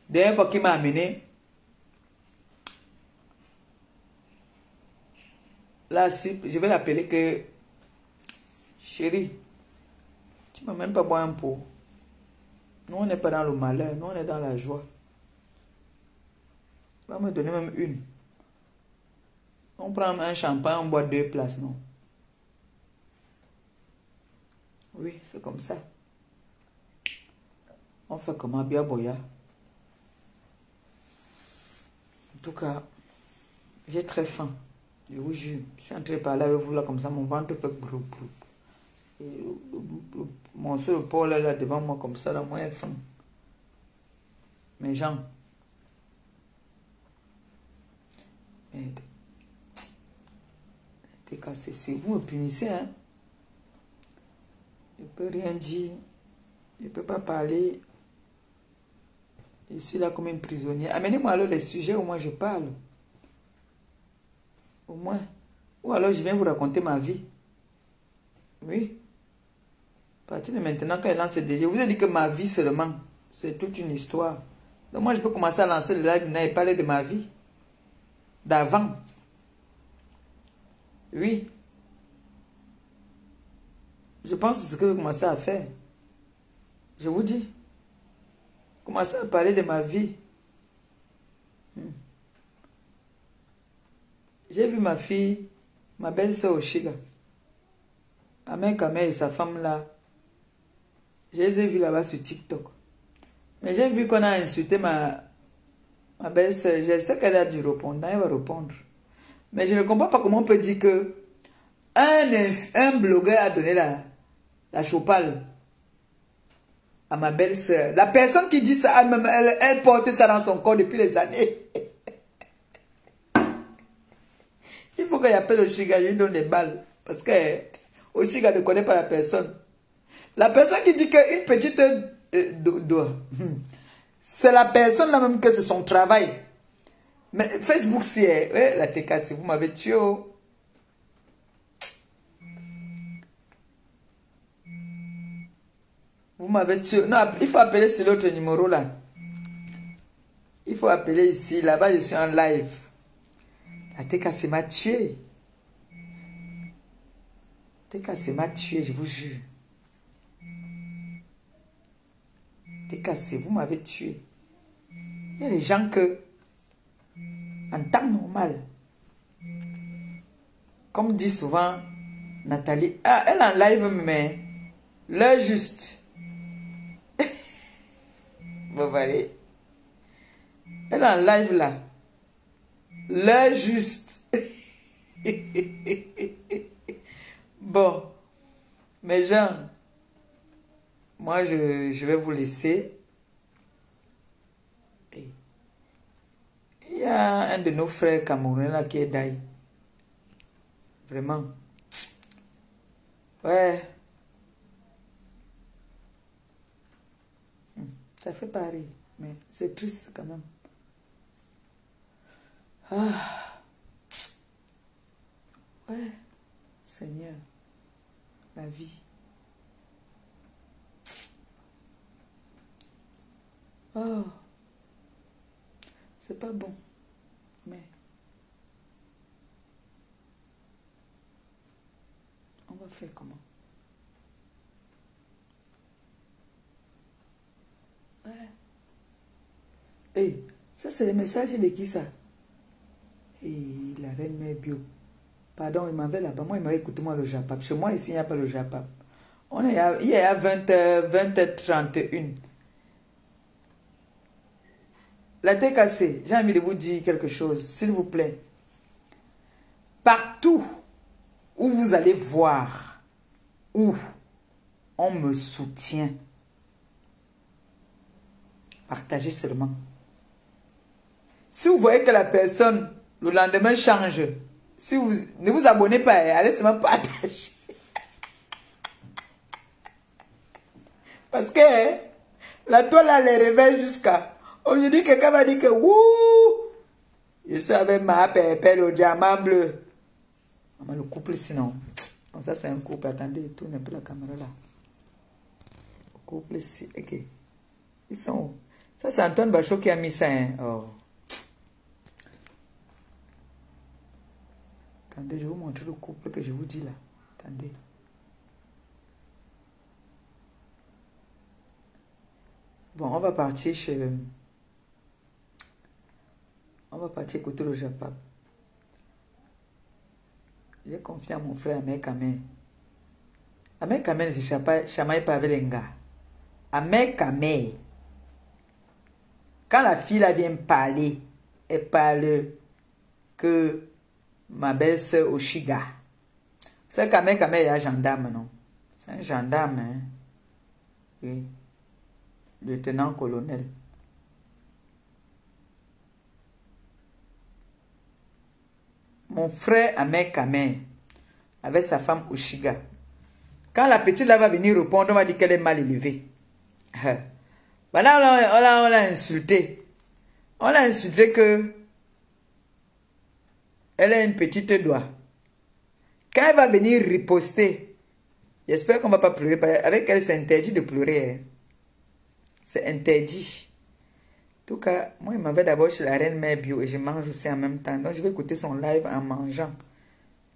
Dernière fois qu'il m'a amené, là, je vais l'appeler que chérie, tu ne m'as même pas boire un pot. Nous, on n'est pas dans le malheur, nous, on est dans la joie. Il va me donner même une. On prend un champagne, on boit 2 places, non? Oui, c'est comme ça. On fait comment, bien boya. En tout cas, j'ai très faim. Je vous jure, je suis en train de parler avec vous là comme ça, mon ventre fait brou brou. Et mon seul Paul là devant moi comme ça, là, moi j'ai faim. Mes gens. Merde. T'es cassé, si vous me punissez, hein. peux rien dire. Je ne peux pas parler. Je suis là comme un prisonnier. Amenez-moi alors les sujets, au moins je parle. Au moins. Ou alors je viens vous raconter ma vie. Oui. À partir de maintenant, quand elle lance ce délire, je vous ai dit que ma vie seulement, c'est toute une histoire. Donc moi, je peux commencer à lancer le live et parler de ma vie. D'avant. Oui. Je pense que c'est ce que je vais commencer à faire. Je vous dis. Commencer à parler de ma vie. J'ai vu ma fille, ma belle-sœur Oshiga. Amen Kame et sa femme là. Je les ai vus là-bas sur TikTok. Mais j'ai vu qu'on a insulté ma belle-sœur. Je sais qu'elle a dû répondre. Elle va répondre. Mais je ne comprends pas comment on peut dire que un blogueur a donné la chopale à ma belle-sœur. La personne qui dit ça, elle porte ça dans son corps depuis des années. Il faut qu'il appelle Oshiga, je lui donne des balles. Parce que Oshiga ne connaît pas la personne. La personne qui dit qu'une petite... c'est la personne là même que c'est son travail. Mais Facebook, c'est... Ouais, la TK, vous m'avez tué. Oh. Vous m'avez tué. Non, il faut appeler sur l'autre numéro là. Il faut appeler ici. Là-bas, je suis en live. La TK m'a tué. TK m'a tué, je vous jure. TK, vous m'avez tué. Il y a des gens que, en temps normal, comme dit souvent Nathalie, elle en live, mais l'heure juste. Bon, allez. Elle est en live là. L'heure juste. Bon. Mes gens, moi je vais vous laisser. Il y a un de nos frères camerounais là qui est d'ailleurs. Vraiment. Ouais. Ça fait pareil. Mais c'est triste quand même. Ah. Ouais. Seigneur. La vie. Oh. C'est pas bon. Mais. On va faire comment? Ouais. Hey, ça c'est le message de qui ça? Et la reine mère bio. Pardon, il m'avait là-bas. Moi, il m'avait écouté moi le Japap. Chez moi, ici, il n'y a pas le Japap. Il est à 20h31. La TKC, j'ai envie de vous dire quelque chose, s'il vous plaît. Partout où vous allez voir où on me soutient, partagez seulement. Si vous voyez que la personne, le lendemain, change, si vous ne vous abonnez pas, allez seulement partager. Parce que la toile, elle les réveille jusqu'à... Aujourd'hui, quelqu'un va dire que wouh, je suis avec ma pépelle au diamant bleu. Le couple sinon. Bon, ça c'est un couple. Attendez, tourne un peu la caméra là. Le couple ici. Ok. Ils sont où? Ça c'est Antoine Bachot qui a mis ça. Hein? Oh. Attendez, je vais vous montrer le couple que je vous dis là. Attendez. Bon, on va partir chez... On va partir écouter le Japap. J'ai confié à mon frère Amen Kame. Amen Kame ne se chamaille pas avec les gars. Amen Kame. Quand la fille là vient parler, elle parle que ma belle-sœur Oshiga. C'est qu'Amen Kame est un gendarme, non? C'est un gendarme, hein? Oui. Lieutenant-colonel. Mon frère Amen Kame, avec sa femme Oshiga, Quand la petite là va venir répondre, on va dire qu'elle est mal élevée. Voilà, on l'a insulté. On l'a insulté que elle a une petite doigt. Quand elle va venir riposter, j'espère qu'on ne va pas pleurer. Avec elle, c'est interdit de pleurer. Hein. C'est interdit. En tout cas, moi, il m'avait d'abord chez la Reine Mère Bio et je mange aussi en même temps. Donc, je vais écouter son live en mangeant.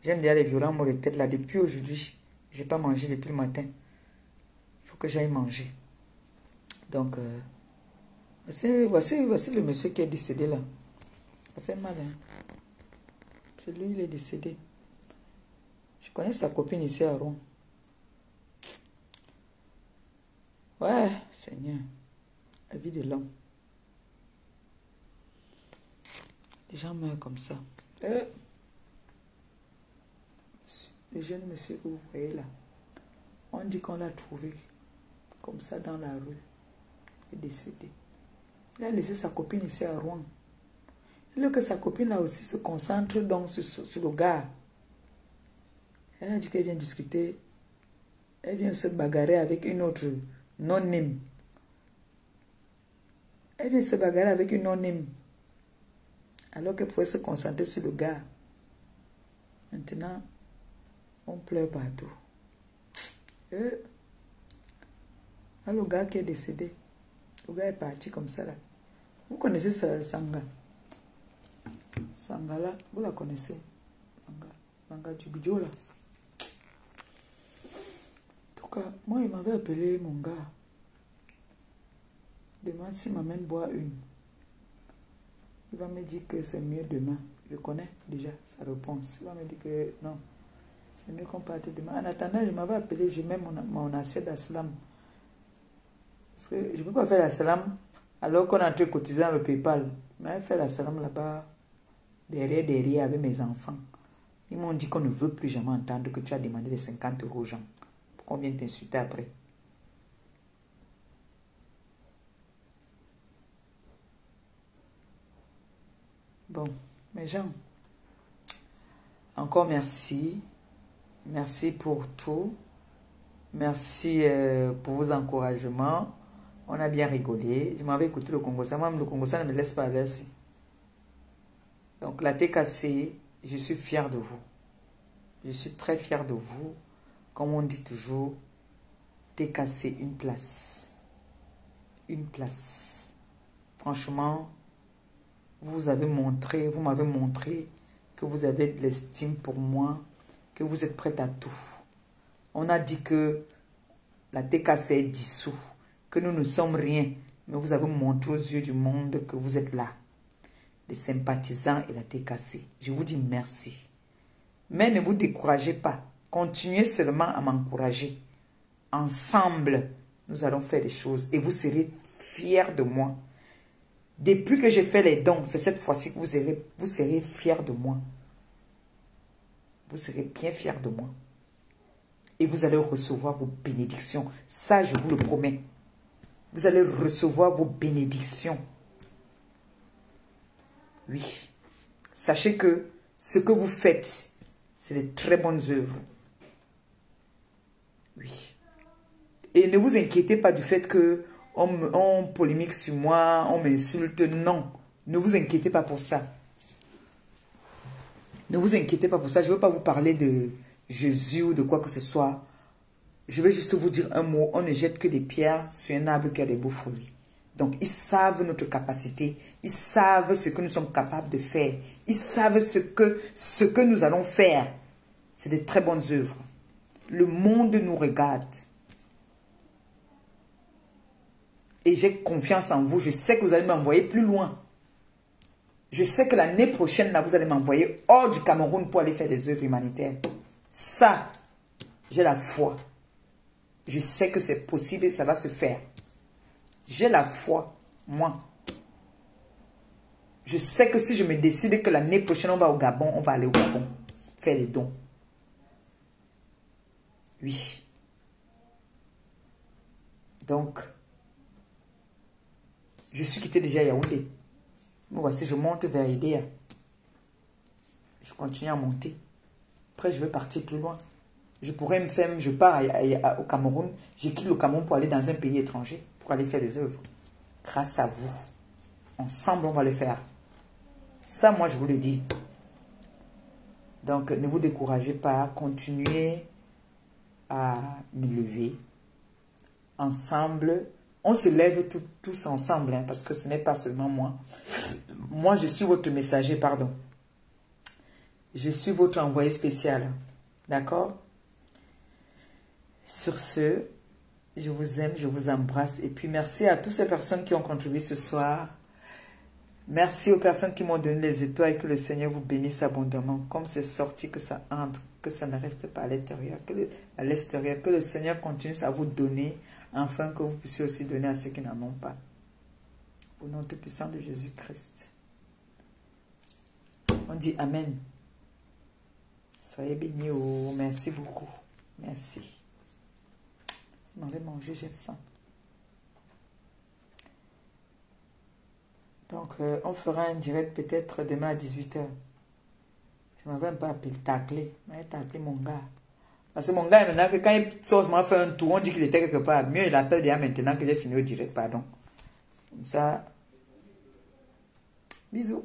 J'aime déjà les violents mots de tête là. Depuis aujourd'hui, je n'ai pas mangé depuis le matin. Il faut que j'aille manger. Donc, voici le monsieur qui est décédé là. Ça fait mal, hein. C'est lui, il est décédé. Je connais sa copine ici à Rouen. Ouais, Seigneur. La vie de l'homme. Les gens meurent comme ça. Le jeune monsieur que vous voyez là, on dit qu'on l'a trouvé comme ça dans la rue. Il est décédé. Il a laissé sa copine ici à Rouen. Il veut que sa copine là aussi se concentre donc sur le gars. Elle a dit qu'elle vient discuter. Elle vient se bagarrer avec une autre non-name. Elle vient se bagarrer avec une non-name. Alors qu'elle pouvait se concentrer sur le gars. Maintenant, on pleure partout. Le gars qui est décédé. Le gars est parti comme ça là. Vous connaissez Sanga? Sanga là, vous la connaissez? Sanga du Bidjo là. En tout cas, moi il m'avait appelé mon gars. Demande s'il m'amène boire une. Il va me dire que c'est mieux demain. Je connais déjà sa réponse. Il va me dire que non. C'est mieux qu'on parte demain. En attendant, je m'avais appelé, je mets mon assiette d'aslam. Parce que je ne peux pas faire l'aslam alors qu'on a été cotisé dans le PayPal. Mais faire l'aslam là-bas, derrière avec mes enfants. Ils m'ont dit qu'on ne veut plus jamais entendre que tu as demandé les 50 € aux gens. Pourquoi on vient t'insulter après? Bon, mes gens, encore merci. Merci pour tout. Merci pour vos encouragements. On a bien rigolé. Je m'avais écouté le Congo. Même le Congo, ça ne me laisse pas verser. Donc, la TKC, je suis fier de vous. Je suis très fier de vous. Comme on dit toujours, TKC, une place. Une place. Franchement, vous m'avez montré que vous avez de l'estime pour moi, que vous êtes prête à tout. On a dit que la TKC est dissous, que nous ne sommes rien, mais vous avez montré aux yeux du monde que vous êtes là. Les sympathisants et la TKC. Je vous dis merci. Mais ne vous découragez pas. Continuez seulement à m'encourager. Ensemble, nous allons faire des choses et vous serez fiers de moi. Depuis que j'ai fait les dons, c'est cette fois-ci que vous serez fiers de moi. Vous serez bien fiers de moi. Et vous allez recevoir vos bénédictions. Ça, je vous le promets. Vous allez recevoir vos bénédictions. Oui. Sachez que ce que vous faites, c'est de très bonnes œuvres. Oui. Et ne vous inquiétez pas du fait que on polémique sur moi, on m'insulte. Non. Ne vous inquiétez pas pour ça. Ne vous inquiétez pas pour ça. Je ne veux pas vous parler de Jésus ou de quoi que ce soit. Je vais juste vous dire un mot. On ne jette que des pierres sur un arbre qui a des beaux fruits. Donc, ils savent notre capacité. Ils savent ce que nous sommes capables de faire. Ils savent ce que nous allons faire. C'est de très bonnes œuvres. Le monde nous regarde. Et j'ai confiance en vous. Je sais que vous allez m'envoyer plus loin. Je sais que l'année prochaine, là, vous allez m'envoyer hors du Cameroun pour aller faire des œuvres humanitaires. Ça, j'ai la foi. Je sais que c'est possible et ça va se faire. J'ai la foi, moi. Je sais que si je me décide que l'année prochaine, on va au Gabon, on va aller au Gabon faire les dons. Oui. Donc, je suis quitté déjà à Yaoundé. Me voici, je monte vers Idéa. Je continue à monter. Après, je vais partir plus loin. Je pourrais me faire, je pars au Cameroun, je quitte le Cameroun pour aller dans un pays étranger, pour aller faire des œuvres. Grâce à vous. Ensemble, on va le faire. Ça, moi, je vous le dis. Donc, ne vous découragez pas. Continuez à me lever. Ensemble. On se lève tous ensemble, hein, parce que ce n'est pas seulement moi. Moi, je suis votre messager, pardon. Je suis votre envoyé spécial. D'accord? Sur ce, je vous aime, je vous embrasse. Et puis, merci à toutes ces personnes qui ont contribué ce soir. Merci aux personnes qui m'ont donné les étoiles et que le Seigneur vous bénisse abondamment. Comme c'est sorti, que ça entre, que ça ne reste pas à l'intérieur, que le Seigneur continue à vous donner, afin que vous puissiez aussi donner à ceux qui n'en ont pas. Au nom tout puissant de Jésus-Christ. On dit Amen. Soyez bénis. Oh, merci beaucoup. Merci. Je m'en vais manger, j'ai faim. Donc, on fera un direct peut-être demain à 18 h. Je ne m'avais pas appelé tacler. Je m'avais taclé mon gars. Parce que mon gars, maintenant, que quand il sort, m'a fait un tour, on dit qu'il était quelque part. Mieux, il appelle déjà maintenant que j'ai fini au direct, pardon. Comme ça. Bisous.